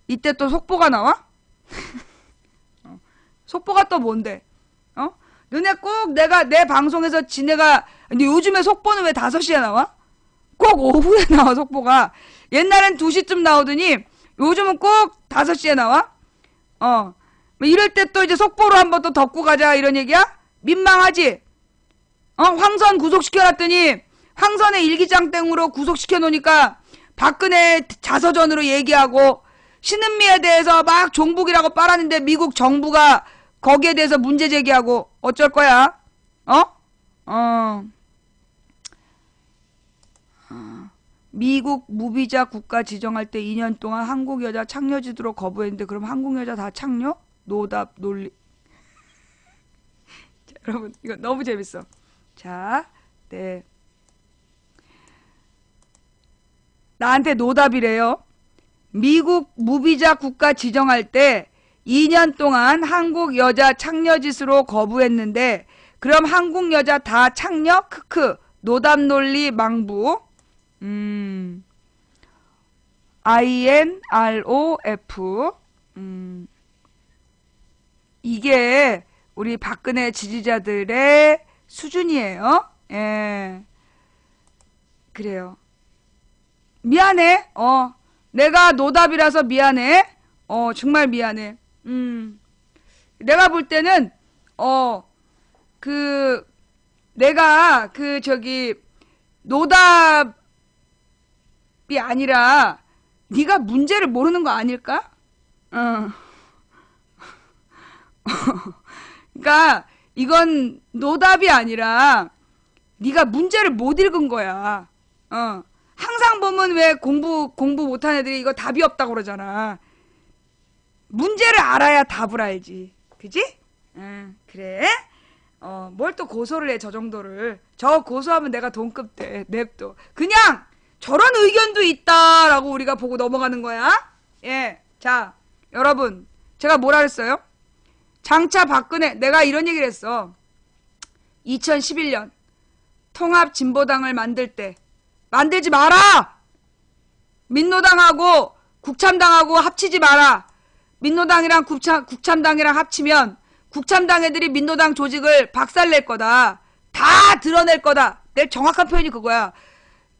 이때 또 속보가 나와? 속보가 또 뭔데? 너네 꼭 내 방송에서 근데 요즘에 속보는 왜 5시에 나와? 꼭 오후에 나와 속보가. 옛날엔 2시쯤 나오더니 요즘은 꼭 5시에 나와? 뭐 이럴 때 또 이제 속보로 한번 또 덮고 가자 이런 얘기야? 민망하지? 황선 구속시켜놨더니 황선의 일기장땡으로 구속시켜 놓으니까 박근혜 자서전으로 얘기하고 신은미에 대해서 막 종북이라고 빨았는데 미국 정부가 거기에 대해서 문제 제기하고 어쩔 거야? 어? 어. 미국 무비자 국가 지정할 때 2년 동안 한국 여자 창녀 지도로 거부했는데 그럼 한국 여자 다 창녀? 노답 논리. 자, 여러분 이거 너무 재밌어. 자, 네. 나한테 노답이래요. 미국 무비자 국가 지정할 때 2년 동안 한국 여자 창녀 짓으로 거부했는데 그럼 한국 여자 다 창녀? 크크. 노답 논리 망부. INROF. 이게 우리 박근혜 지지자들의 수준이에요. 예. 그래요. 미안해. 내가 노답이라서 미안해. 정말 미안해. 내가 볼 때는, 내가, 노답이 아니라, 네가 문제를 모르는 거 아닐까? 그러니까, 이건 노답이 아니라, 네가 문제를 못 읽은 거야. 항상 보면 왜 공부 못한 애들이 이거 답이 없다고 그러잖아. 문제를 알아야 답을 알지. 그지? 그래. 뭘 또 고소를 해, 저 정도를. 저 고소하면 내가 돈급 돼. 냅둬. 그냥 저런 의견도 있다라고 우리가 보고 넘어가는 거야. 예. 자, 여러분. 제가 뭐라 그랬어요? 장차 박근혜, 내가 이런 얘기를 했어. 2011년 통합진보당을 만들 때 만들지 마라! 민노당하고 국참당하고 합치지 마라. 민노당이랑 국참당이랑 합치면 국참당 애들이 민노당 조직을 박살낼 거다. 다 드러낼 거다. 내 정확한 표현이 그거야.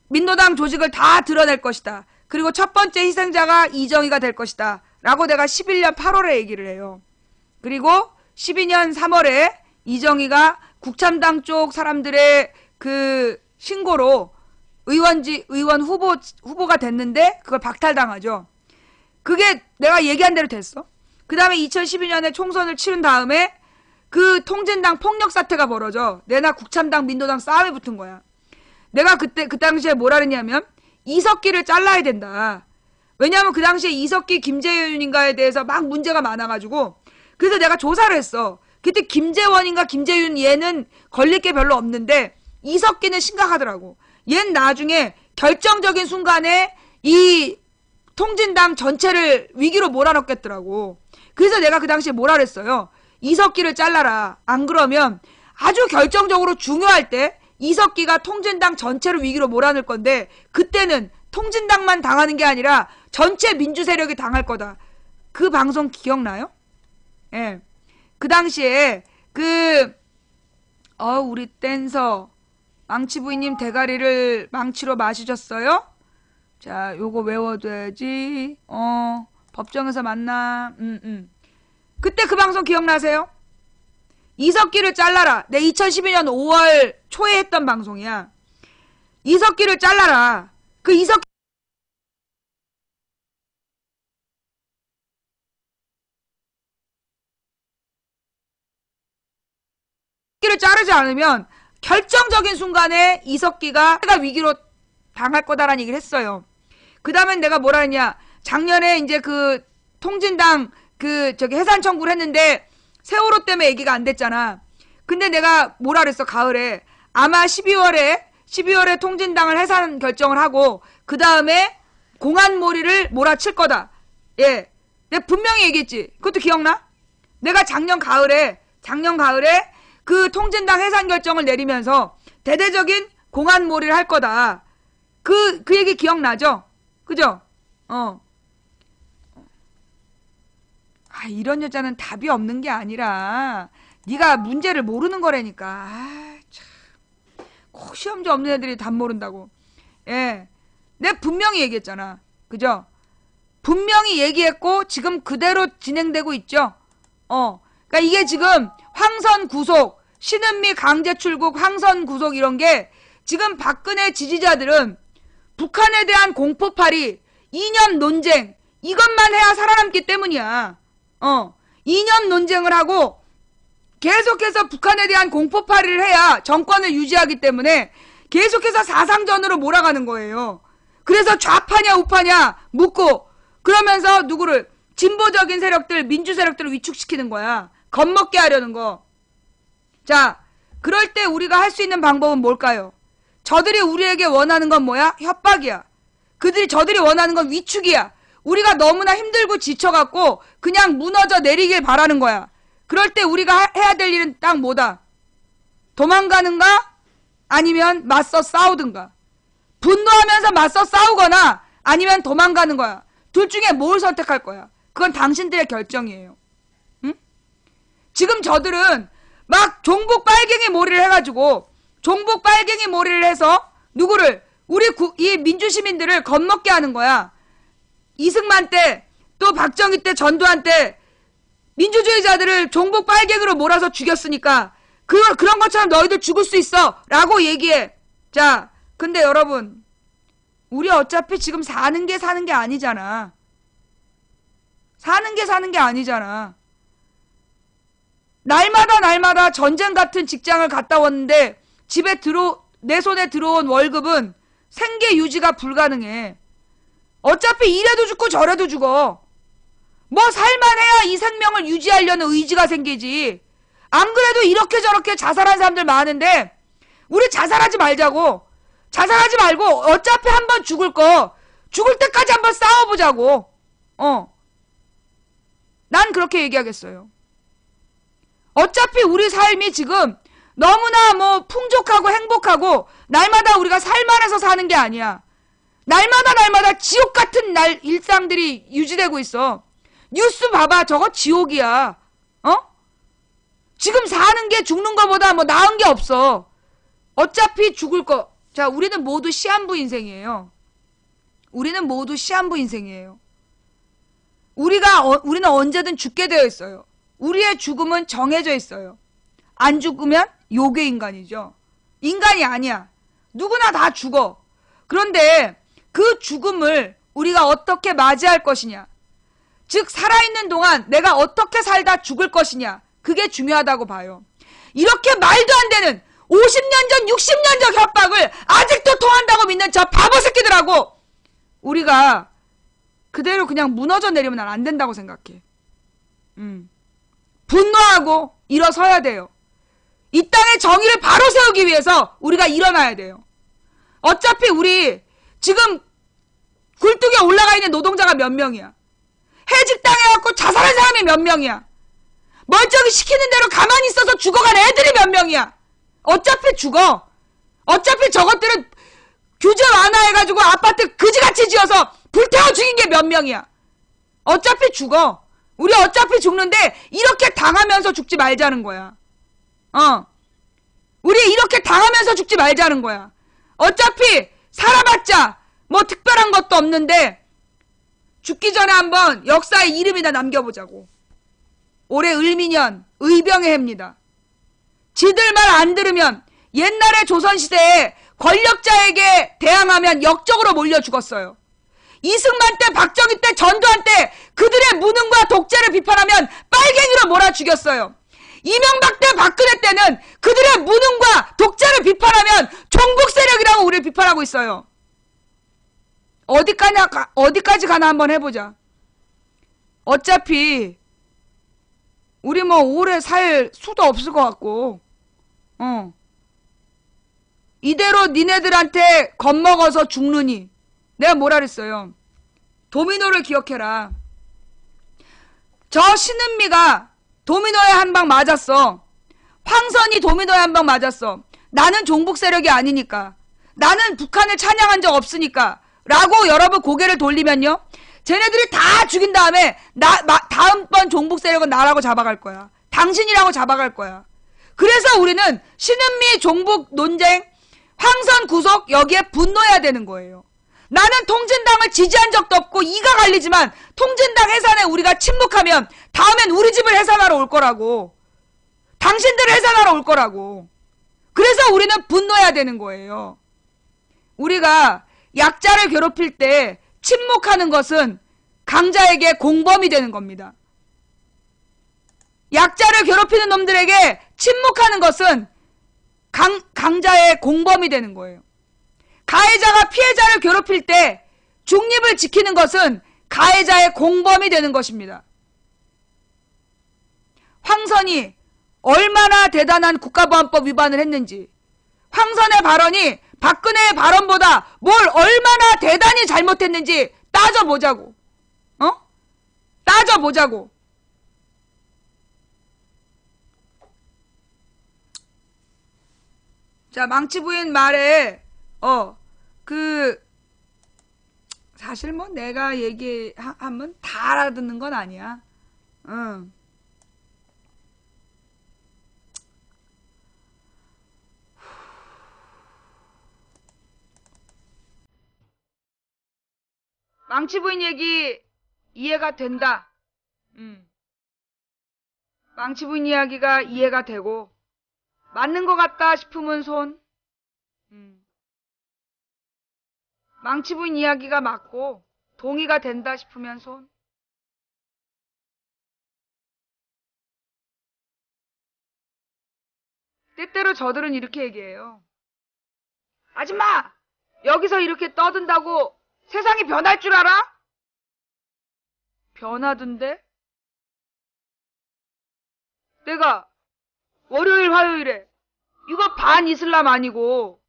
민노당 조직을 다 드러낼 것이다. 그리고 첫 번째 희생자가 이정희가 될 것이다. 라고 내가 11년 8월에 얘기를 해요. 그리고 12년 3월에 이정희가 국참당 쪽 사람들의 그 신고로 의원 후보가 됐는데 그걸 박탈당하죠. 그게 내가 얘기한 대로 됐어. 그 다음에 2012년에 총선을 치른 다음에 그 통진당 폭력 사태가 벌어져. 내나 국참당 민노당 싸움이 붙은 거야. 내가 그 당시에 뭐라 그랬냐면 이석기를 잘라야 된다. 왜냐하면 그 당시에 이석기 김재윤인가에 대해서 막 문제가 많아가지고 그래서 내가 조사를 했어. 그때 김재원인가 김재윤 얘는 걸릴 게 별로 없는데 이석기는 심각하더라고. 얘는 나중에 결정적인 순간에 이 통진당 전체를 위기로 몰아넣겠더라고. 그래서 내가 그 당시에 뭐라 그랬어요. 이석기를 잘라라. 안 그러면 아주 결정적으로 중요할 때 이석기가 통진당 전체를 위기로 몰아넣을 건데 그때는 통진당만 당하는 게 아니라 전체 민주세력이 당할 거다. 그 방송 기억나요? 예. 그 당시에 우리 댄서 망치부인님 대가리를 망치로 마시셨어요? 자, 요거 외워둬야지. 법정에서 만나. 그때 그 방송 기억나세요? 이석기를 잘라라. 내 2012년 5월 초에 했던 방송이야. 이석기를 잘라라. 그 이석기를 자르지 않으면 결정적인 순간에 이석기가 위기로 당할 거다라는 얘기를 했어요. 그 다음에 내가 뭐라 했냐. 작년에 이제 그 통진당 해산 청구를 했는데 세월호 때문에 얘기가 안 됐잖아. 근데 내가 뭐라 그랬어. 가을에 아마 12월에 통진당을 해산 결정을 하고 그 다음에 공안몰이를 몰아칠 거다. 예, 내가 분명히 얘기했지. 그것도 기억나? 내가 작년 가을에 그 통진당 해산 결정을 내리면서 대대적인 공안몰이를 할 거다. 그 얘기 기억나죠? 그죠? 이런 여자는 답이 없는 게 아니라 네가 문제를 모르는 거라니까. 참. 꼭 시험지 없는 애들이 답 모른다고. 예, 내가 분명히 얘기했잖아. 그죠? 분명히 얘기했고 지금 그대로 진행되고 있죠. 그러니까 이게 지금 황선 구속, 신은미 강제 출국, 황선 구속 이런 게 지금 박근혜 지지자들은 북한에 대한 공포팔이, 이념 논쟁 이것만 해야 살아남기 때문이야. 이념 논쟁을 하고 계속해서 북한에 대한 공포팔이를 해야 정권을 유지하기 때문에 계속해서 사상전으로 몰아가는 거예요. 그래서 좌파냐 우파냐 묻고 그러면서 누구를 진보적인 세력들, 민주 세력들을 위축시키는 거야. 겁먹게 하려는 거. 자, 그럴 때 우리가 할 수 있는 방법은 뭘까요? 저들이 우리에게 원하는 건 뭐야? 협박이야. 저들이 원하는 건 위축이야. 우리가 너무나 힘들고 지쳐갖고 그냥 무너져 내리길 바라는 거야. 그럴 때 우리가 해야 될 일은 딱 뭐다? 도망가는가? 아니면 맞서 싸우든가. 분노하면서 맞서 싸우거나 아니면 도망가는 거야. 둘 중에 뭘 선택할 거야? 그건 당신들의 결정이에요. 응? 지금 저들은 막 종북 빨갱이 몰이를 해가지고 종북 빨갱이 몰이를 해서 누구를 이 민주시민들을 겁먹게 하는 거야. 이승만 때 또 박정희 때 전두환 때 민주주의자들을 종북 빨갱이로 몰아서 죽였으니까 그런 것처럼 너희들 죽을 수 있어 라고 얘기해. 자, 근데 여러분 우리 어차피 지금 사는 게 아니잖아. 사는 게 아니잖아. 날마다 전쟁 같은 직장을 갔다 왔는데 내 손에 들어온 월급은 생계 유지가 불가능해. 어차피 이래도 죽고 저래도 죽어. 뭐 살만해야 이 생명을 유지하려는 의지가 생기지. 안 그래도 이렇게 저렇게 자살한 사람들 많은데 우리 자살하지 말자고. 자살하지 말고 어차피 한번 죽을 때까지 한번 싸워보자고. 난 그렇게 얘기하겠어요. 어차피 우리 삶이 지금 너무나 뭐 풍족하고 행복하고 날마다 우리가 살만해서 사는 게 아니야. 날마다 지옥 같은 일상들이 유지되고 있어. 뉴스 봐봐. 저거 지옥이야. 지금 사는 게 죽는 거보다 뭐 나은 게 없어. 어차피 죽을 거. 자, 우리는 모두 시한부 인생이에요. 우리는 모두 시한부 인생이에요. 우리는 언제든 죽게 되어 있어요. 우리의 죽음은 정해져 있어요. 안 죽으면 요괴 인간이죠. 인간이 아니야. 누구나 다 죽어. 그런데 그 죽음을 우리가 어떻게 맞이할 것이냐. 즉 살아있는 동안 내가 어떻게 살다 죽을 것이냐. 그게 중요하다고 봐요. 이렇게 말도 안 되는 50년 전 60년 전 협박을 아직도 통한다고 믿는 저 바보 새끼들하고 우리가 그대로 그냥 무너져 내리면 난 안 된다고 생각해. 분노하고 일어서야 돼요. 이 땅의 정의를 바로 세우기 위해서 우리가 일어나야 돼요. 어차피 우리 지금 굴뚝에 올라가 있는 노동자가 몇 명이야. 해직당해갖고 자살한 사람이 몇 명이야. 멀쩡히 시키는 대로 가만히 있어서 죽어간 애들이 몇 명이야. 어차피 죽어. 어차피 저것들은 규제 완화해가지고 아파트 그지같이 지어서 불태워 죽인 게 몇 명이야. 어차피 죽어. 우리 어차피 죽는데 이렇게 당하면서 죽지 말자는 거야. 우리 이렇게 당하면서 죽지 말자는 거야. 어차피 살아봤자 뭐 특별한 것도 없는데 죽기 전에 한번 역사의 이름이나 남겨보자고. 올해 을미년 의병의 해입니다. 지들 말 안 들으면 옛날의 조선시대에 권력자에게 대항하면 역적으로 몰려 죽었어요. 이승만 때, 박정희 때, 전두환 때 그들의 무능과 독재를 비판하면 빨갱이로 몰아 죽였어요. 이명박 때, 박근혜 때는 그들의 무능과 독재를 비판하면 종북 세력이라고 우리를 비판하고 있어요. 어디까지 가나 한번 해보자. 어차피 우리 뭐 오래 살 수도 없을 것 같고 이대로 니네들한테 겁먹어서 죽느니. 내가 뭐라 그랬어요? 도미노를 기억해라. 저 신은미가 도미노에 한 방 맞았어. 황선이 도미노에 한 방 맞았어. 나는 종북 세력이 아니니까. 나는 북한을 찬양한 적 없으니까. 라고 여러분 고개를 돌리면요. 쟤네들이 다 죽인 다음에 다음번 종북 세력은 나라고 잡아갈 거야. 당신이라고 잡아갈 거야. 그래서 우리는 신은미 종북 논쟁, 황선 구속 여기에 분노해야 되는 거예요. 나는 통진당을 지지한 적도 없고 이가 갈리지만 통진당 해산에 우리가 침묵하면 다음엔 우리 집을 해산하러 올 거라고. 당신들을 해산하러 올 거라고. 그래서 우리는 분노해야 되는 거예요. 우리가 약자를 괴롭힐 때 침묵하는 것은 강자에게 공범이 되는 겁니다. 약자를 괴롭히는 놈들에게 침묵하는 것은 강자의 공범이 되는 거예요. 가해자가 피해자를 괴롭힐 때 중립을 지키는 것은 가해자의 공범이 되는 것입니다. 황선이 얼마나 대단한 국가보안법 위반을 했는지, 황선의 발언이 박근혜의 발언보다 뭘 얼마나 대단히 잘못했는지 따져보자고. 따져보자고. 자, 망치부인 말에 사실 뭐 내가 얘기하면 다 알아듣는 건 아니야. 응. 망치부인 얘기 이해가 된다. 망치부인 이야기가 이해가 되고 맞는 것 같다 싶으면 손. 망치부인 이야기가 맞고 동의가 된다 싶으면 손. 때때로 저들은 이렇게 얘기해요. 아줌마! 여기서 이렇게 떠든다고 세상이 변할 줄 알아? 변하던데? 내가 월요일 화요일에 이거 반 이슬람 아니고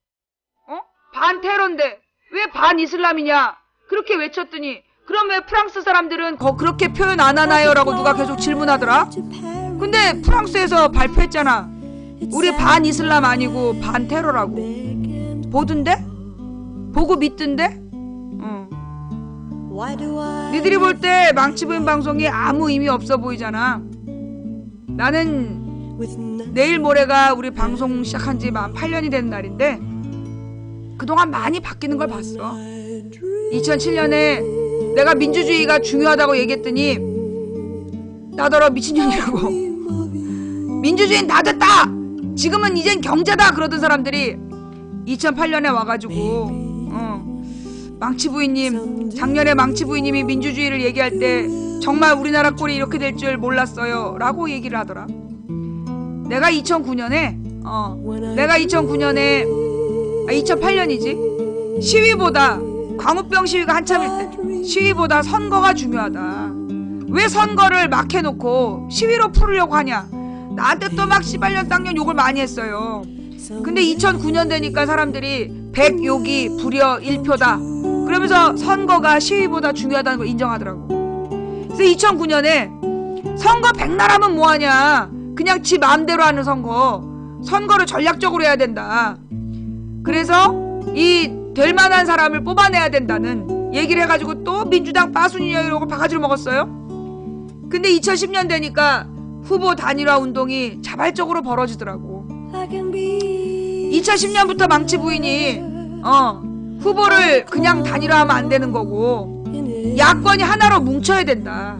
반 테러인데 왜 반 이슬람이냐 그렇게 외쳤더니 그럼 왜 프랑스 사람들은 그렇게 표현 안 하나요? 라고 누가 계속 질문하더라. 근데 프랑스에서 발표했잖아. 우리 반 이슬람 아니고 반 테러라고. 보던데? 보고 믿던데? 니들이 볼 때 망치부인 방송이 아무 의미 없어 보이잖아. 나는 내일 모레가 우리 방송 시작한 지 만 8년이 된 날인데 그동안 많이 바뀌는 걸 봤어. 2007년에 내가 민주주의가 중요하다고 얘기했더니 나더러 미친년이라고 민주주의는 다 됐다! 지금은 이젠 경제다! 그러던 사람들이 2008년에 와가지고 망치부인님, 작년에 망치부인님이 민주주의를 얘기할 때 정말 우리나라 꼴이 이렇게 될 줄 몰랐어요 라고 얘기를 하더라. 내가 2008년이지 시위보다 광우병 시위가 한참일 때 시위보다 선거가 중요하다. 왜 선거를 막 해놓고 시위로 풀으려고 하냐. 나한테 또 막 씨발년 땅년 욕을 많이 했어요. 근데 2009년 되니까 사람들이 100욕이 불여 1표다 그러면서 선거가 시위보다 중요하다는 걸 인정하더라고. 그래서 2009년에 선거 백날 하면 뭐하냐. 그냥 지 마음대로 하는 선거를 전략적으로 해야 된다. 그래서 이 될만한 사람을 뽑아내야 된다는 얘기를 해가지고 또 민주당 빠순이냐 이러고 바가지를 먹었어요. 근데 2010년 되니까 후보 단일화 운동이 자발적으로 벌어지더라고. 2010년부터 망치부인이 후보를 그냥 단일화하면 안 되는 거고 야권이 하나로 뭉쳐야 된다.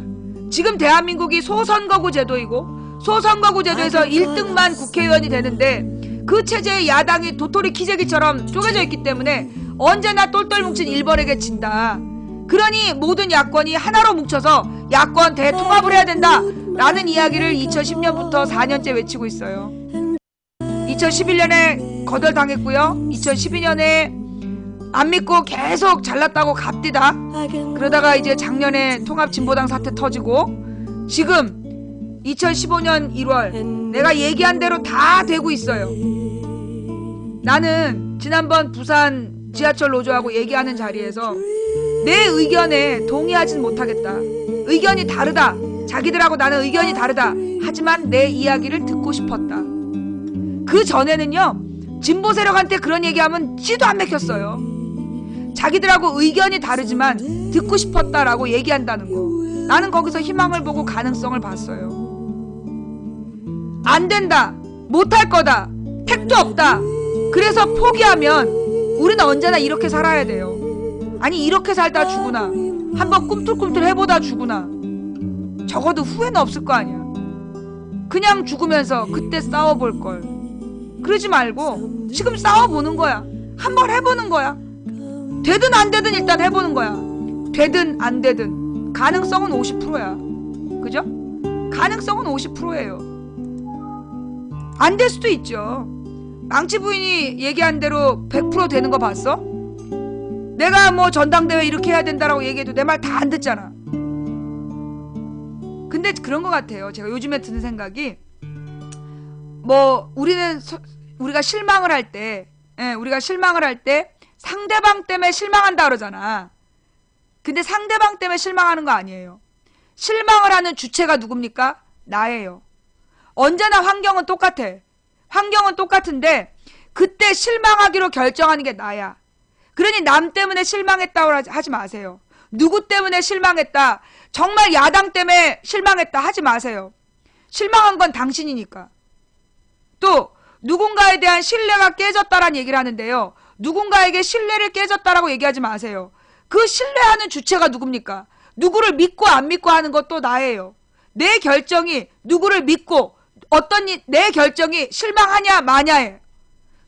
지금 대한민국이 소선거구 제도이고 소선거구 제도에서 1등만 국회의원이 되는데 그 체제의 야당이 도토리 키재기처럼 쪼개져 있기 때문에 언제나 똘똘 뭉친 1번에게 진다. 그러니 모든 야권이 하나로 뭉쳐서 야권 대통합을 해야 된다 라는 이야기를 2010년부터 4년째 외치고 있어요. 2011년에 거덜당했고요. 2012년에 안 믿고 계속 잘났다고 갑디다. 그러다가 이제 작년에 통합진보당 사태 터지고 지금 2015년 1월 내가 얘기한 대로 다 되고 있어요. 나는 지난번 부산 지하철 노조하고 얘기하는 자리에서 내 의견에 동의하진 못하겠다. 의견이 다르다. 자기들하고 나는 의견이 다르다. 하지만 내 이야기를 듣고 싶었다. 그 전에는요. 진보 세력한테 그런 얘기하면 찌도 안 맥혔어요. 자기들하고 의견이 다르지만 듣고 싶었다라고 얘기한다는 거. 나는 거기서 희망을 보고 가능성을 봤어요. 안 된다. 못할 거다. 택도 없다. 그래서 포기하면 우리는 언제나 이렇게 살아야 돼요. 아니 이렇게 살다 죽으나 한번 꿈틀꿈틀 해보다 죽으나 적어도 후회는 없을 거 아니야. 그냥 죽으면서 그때 싸워볼 걸. 그러지 말고 지금 싸워보는 거야. 한번 해보는 거야. 되든 안 되든 일단 해보는 거야. 되든 안 되든 가능성은 50%야. 그죠? 가능성은 50%예요. 안 될 수도 있죠. 망치 부인이 얘기한 대로 100% 되는 거 봤어? 내가 뭐 전당대회 이렇게 해야 된다라고 얘기해도 내 말 다 안 듣잖아. 근데 그런 것 같아요. 제가 요즘에 드는 생각이, 뭐 우리가 실망을 할 때, 우리가 실망을 할 때 상대방 때문에 실망한다 그러잖아. 근데 상대방 때문에 실망하는 거 아니에요. 실망을 하는 주체가 누굽니까? 나예요. 언제나 환경은 똑같아. 환경은 똑같은데 그때 실망하기로 결정하는 게 나야. 그러니 남 때문에 실망했다고 하지 마세요. 누구 때문에 실망했다, 정말 야당 때문에 실망했다 하지 마세요. 실망한 건 당신이니까. 또 누군가에 대한 신뢰가 깨졌다란 얘기를 하는데요. 누군가에게 신뢰를 깨졌다라고 얘기하지 마세요. 그 신뢰하는 주체가 누굽니까? 누구를 믿고 안 믿고 하는 것도 나예요. 내 결정이 누구를 믿고 내 결정이 실망하냐 마냐에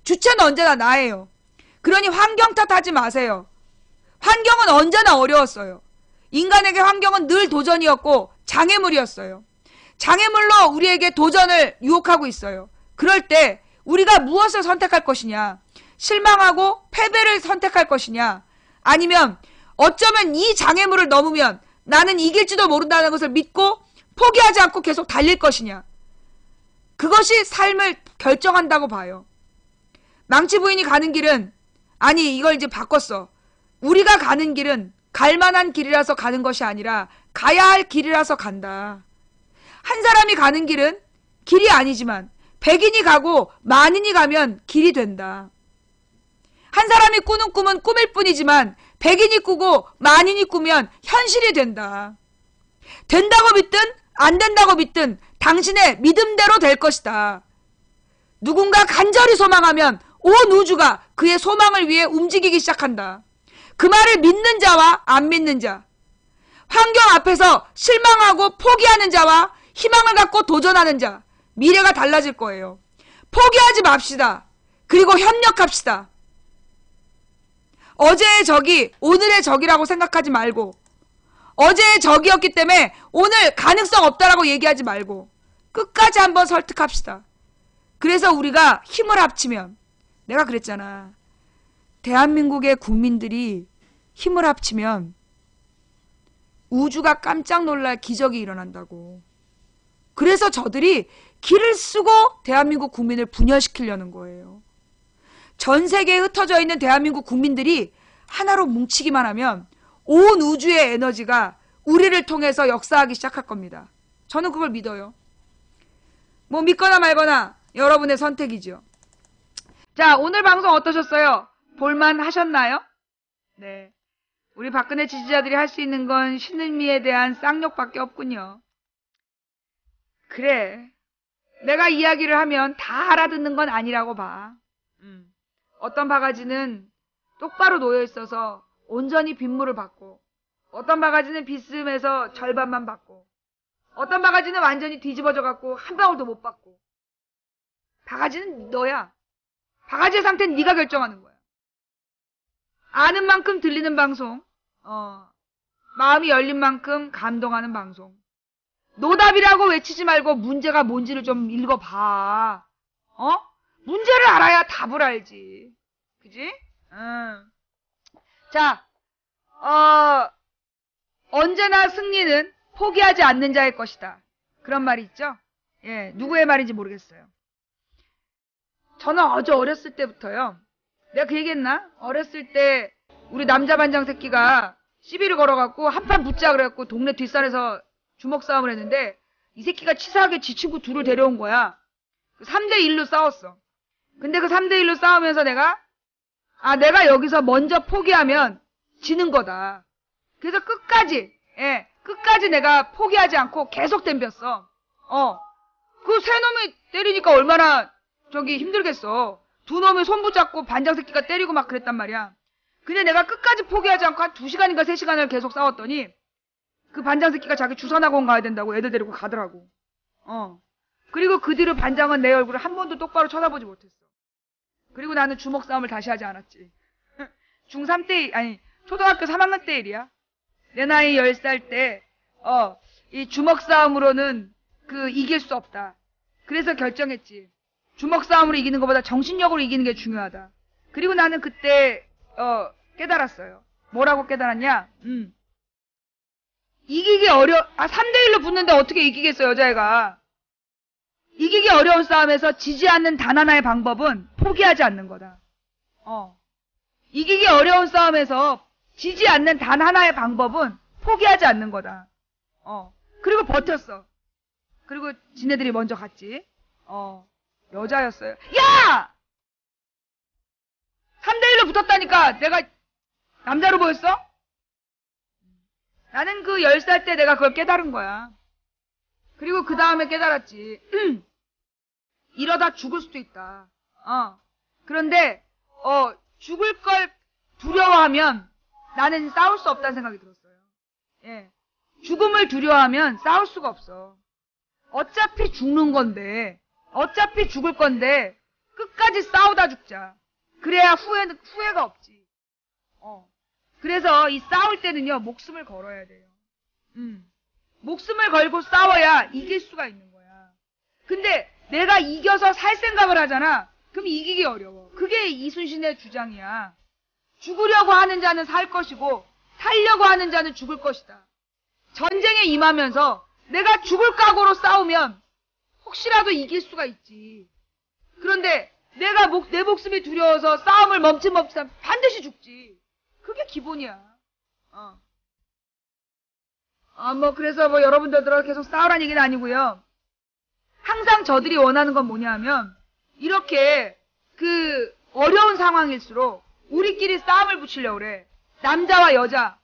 주체는 언제나 나예요. 그러니 환경 탓하지 마세요. 환경은 언제나 어려웠어요. 인간에게 환경은 늘 도전이었고 장애물이었어요. 장애물로 우리에게 도전을 유혹하고 있어요. 그럴 때 우리가 무엇을 선택할 것이냐? 실망하고 패배를 선택할 것이냐? 아니면 어쩌면 이 장애물을 넘으면 나는 이길지도 모른다는 것을 믿고 포기하지 않고 계속 달릴 것이냐? 그것이 삶을 결정한다고 봐요. 망치 부인이 가는 길은, 아니 이걸 이제 바꿨어. 우리가 가는 길은 갈만한 길이라서 가는 것이 아니라 가야 할 길이라서 간다. 한 사람이 가는 길은 길이 아니지만 100인이 가고 만인이 가면 길이 된다. 한 사람이 꾸는 꿈은 꿈일 뿐이지만 100인이 꾸고 만인이 꾸면 현실이 된다. 된다고 믿든 안 된다고 믿든 당신의 믿음대로 될 것이다. 누군가 간절히 소망하면 온 우주가 그의 소망을 위해 움직이기 시작한다. 그 말을 믿는 자와 안 믿는 자, 환경 앞에서 실망하고 포기하는 자와 희망을 갖고 도전하는 자, 미래가 달라질 거예요. 포기하지 맙시다. 그리고 협력합시다. 어제의 적이 오늘의 적이라고 생각하지 말고, 어제의 적이었기 때문에 오늘 가능성 없다라고 얘기하지 말고 끝까지 한번 설득합시다. 그래서 우리가 힘을 합치면, 내가 그랬잖아. 대한민국의 국민들이 힘을 합치면 우주가 깜짝 놀랄 기적이 일어난다고. 그래서 저들이 길을 쓰고 대한민국 국민을 분열시키려는 거예요. 전 세계에 흩어져 있는 대한민국 국민들이 하나로 뭉치기만 하면 온 우주의 에너지가 우리를 통해서 역사하기 시작할 겁니다. 저는 그걸 믿어요. 뭐 믿거나 말거나 여러분의 선택이죠. 자, 오늘 방송 어떠셨어요? 볼만 하셨나요? 네. 우리 박근혜 지지자들이 할 수 있는 건 신의미에 대한 쌍욕밖에 없군요. 그래. 내가 이야기를 하면 다 알아듣는 건 아니라고 봐. 어떤 바가지는 똑바로 놓여 있어서 온전히 빗물을 받고, 어떤 바가지는 비스듬해서 절반만 받고, 어떤 바가지는 완전히 뒤집어져 갖고 한 방울도 못 받고. 바가지는 너야. 바가지의 상태는 네가 결정하는 거야. 아는 만큼 들리는 방송, 마음이 열린 만큼 감동하는 방송. 노답이라고 외치지 말고 문제가 뭔지를 좀 읽어봐. 문제를 알아야 답을 알지. 그지? 자, 언제나 승리는 포기하지 않는 자의 것이다. 그런 말이 있죠? 예, 누구의 말인지 모르겠어요. 저는 어렸을 때부터요. 내가 그 얘기했나? 어렸을 때 우리 남자 반장 새끼가 시비를 걸어갖고 한판 붙자 그래갖고 동네 뒷산에서 주먹 싸움을 했는데 이 새끼가 치사하게 지 친구 둘을 데려온 거야. 3대1로 싸웠어. 근데 그 3대1로 싸우면서 내가 여기서 먼저 포기하면 지는 거다. 그래서 끝까지 내가 포기하지 않고 계속 덤볐어. 그 세 놈이 때리니까 얼마나 힘들겠어. 두 놈이 손 붙잡고 반장 새끼가 때리고 막 그랬단 말이야. 근데 내가 끝까지 포기하지 않고 한 2시간인가 3시간을 계속 싸웠더니 그 반장 새끼가 자기 주산학원 가야 된다고 애들 데리고 가더라고. 그리고 그 뒤로 반장은 내 얼굴을 한 번도 똑바로 쳐다보지 못했어. 그리고 나는 주먹 싸움을 다시 하지 않았지. 중3 때, 초등학교 3학년 때 일이야. 내 나이 10살 때, 이 주먹 싸움으로는 이길 수 없다. 그래서 결정했지. 주먹 싸움으로 이기는 것보다 정신력으로 이기는 게 중요하다. 그리고 나는 그때 깨달았어요. 뭐라고 깨달았냐? 이기기 3대1로 붙는데 어떻게 이기겠어, 여자애가. 이기기 어려운 싸움에서 지지 않는 단 하나의 방법은 포기하지 않는 거다. 이기기 어려운 싸움에서 지지 않는 단 하나의 방법은 포기하지 않는 거다. 그리고 버텼어. 그리고 지네들이 먼저 갔지. 여자였어요. 야! 3대1로 붙었다니까 내가 남자로 보였어? 나는 그 10살 때 내가 그걸 깨달은 거야. 그리고 그 다음에 깨달았지. 이러다 죽을 수도 있다. 그런데 죽을 걸 두려워하면 나는 싸울 수 없다는 생각이 들었어요. 예. 죽음을 두려워하면 싸울 수가 없어. 어차피 죽는 건데, 어차피 죽을 건데 끝까지 싸우다 죽자. 그래야 후회가 없지. 그래서 이 싸울 때는요, 목숨을 걸어야 돼요. 목숨을 걸고 싸워야 이길 수가 있는 거야. 근데 내가 이겨서 살 생각을 하잖아. 그럼 이기기 어려워. 그게 이순신의 주장이야. 죽으려고 하는 자는 살 것이고 살려고 하는 자는 죽을 것이다. 전쟁에 임하면서 내가 죽을 각오로 싸우면 혹시라도 이길 수가 있지. 그런데 내가 내 목숨이 두려워서 싸움을 멈칫멈칫하면 반드시 죽지. 그게 기본이야. 그래서 여러분들하고 계속 싸우라는 얘기는 아니고요. 항상 저들이 원하는 건 뭐냐 하면, 이렇게 어려운 상황일수록 우리끼리 싸움을 붙이려고 그래. 남자와 여자,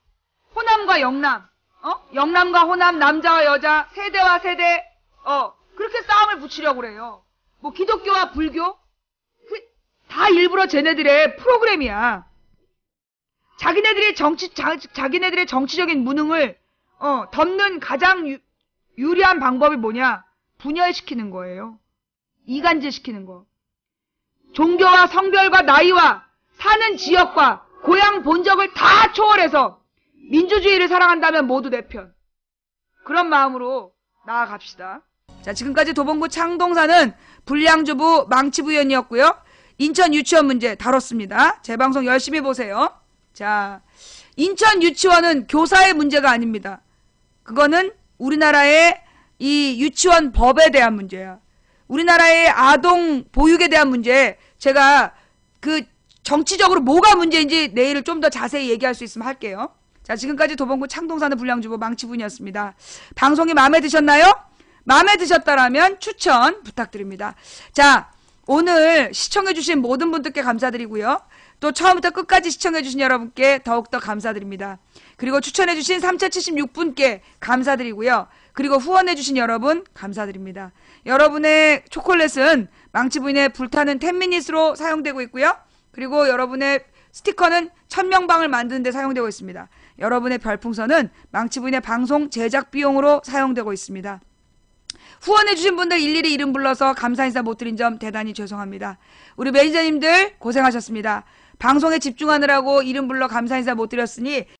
호남과 영남, 영남과 호남, 남자와 여자, 세대와 세대, 그렇게 싸움을 붙이려고 그래요. 기독교와 불교? 다 일부러 쟤네들의 프로그램이야. 자기네들의 정치적인 무능을 덮는 가장 유리한 방법이 뭐냐? 분열시키는 거예요. 이간질시키는 거. 종교와 성별과 나이와 사는 지역과 고향 본적을 다 초월해서 민주주의를 사랑한다면 모두 내 편. 그런 마음으로 나아갑시다. 자, 지금까지 도봉구 창동사는 불량주부 망치부위원이었고요. 인천 유치원 문제 다뤘습니다. 제 방송 열심히 보세요. 자, 인천 유치원은 교사의 문제가 아닙니다. 그거는 우리나라의 이 유치원 법에 대한 문제야. 우리나라의 아동 보육에 대한 문제, 제가 정치적으로 뭐가 문제인지 내일 좀 더 자세히 얘기할 수 있으면 할게요. 자, 지금까지 도봉구 창동사는 불량주부 망치분이었습니다. 방송이 마음에 드셨나요? 마음에 드셨다라면 추천 부탁드립니다. 자, 오늘 시청해주신 모든 분들께 감사드리고요. 또 처음부터 끝까지 시청해주신 여러분께 더욱더 감사드립니다. 그리고 추천해주신 3076분께 감사드리고요. 그리고 후원해주신 여러분 감사드립니다. 여러분의 초콜릿은 망치부인의 불타는 10미닛으로 사용되고 있고요. 그리고 여러분의 스티커는 1000명방을 만드는 데 사용되고 있습니다. 여러분의 별풍선은 망치부인의 방송 제작 비용으로 사용되고 있습니다. 후원해주신 분들 일일이 이름 불러서 감사 인사 못 드린 점 대단히 죄송합니다. 우리 매니저님들 고생하셨습니다. 방송에 집중하느라고 이름 불러 감사 인사 못 드렸으니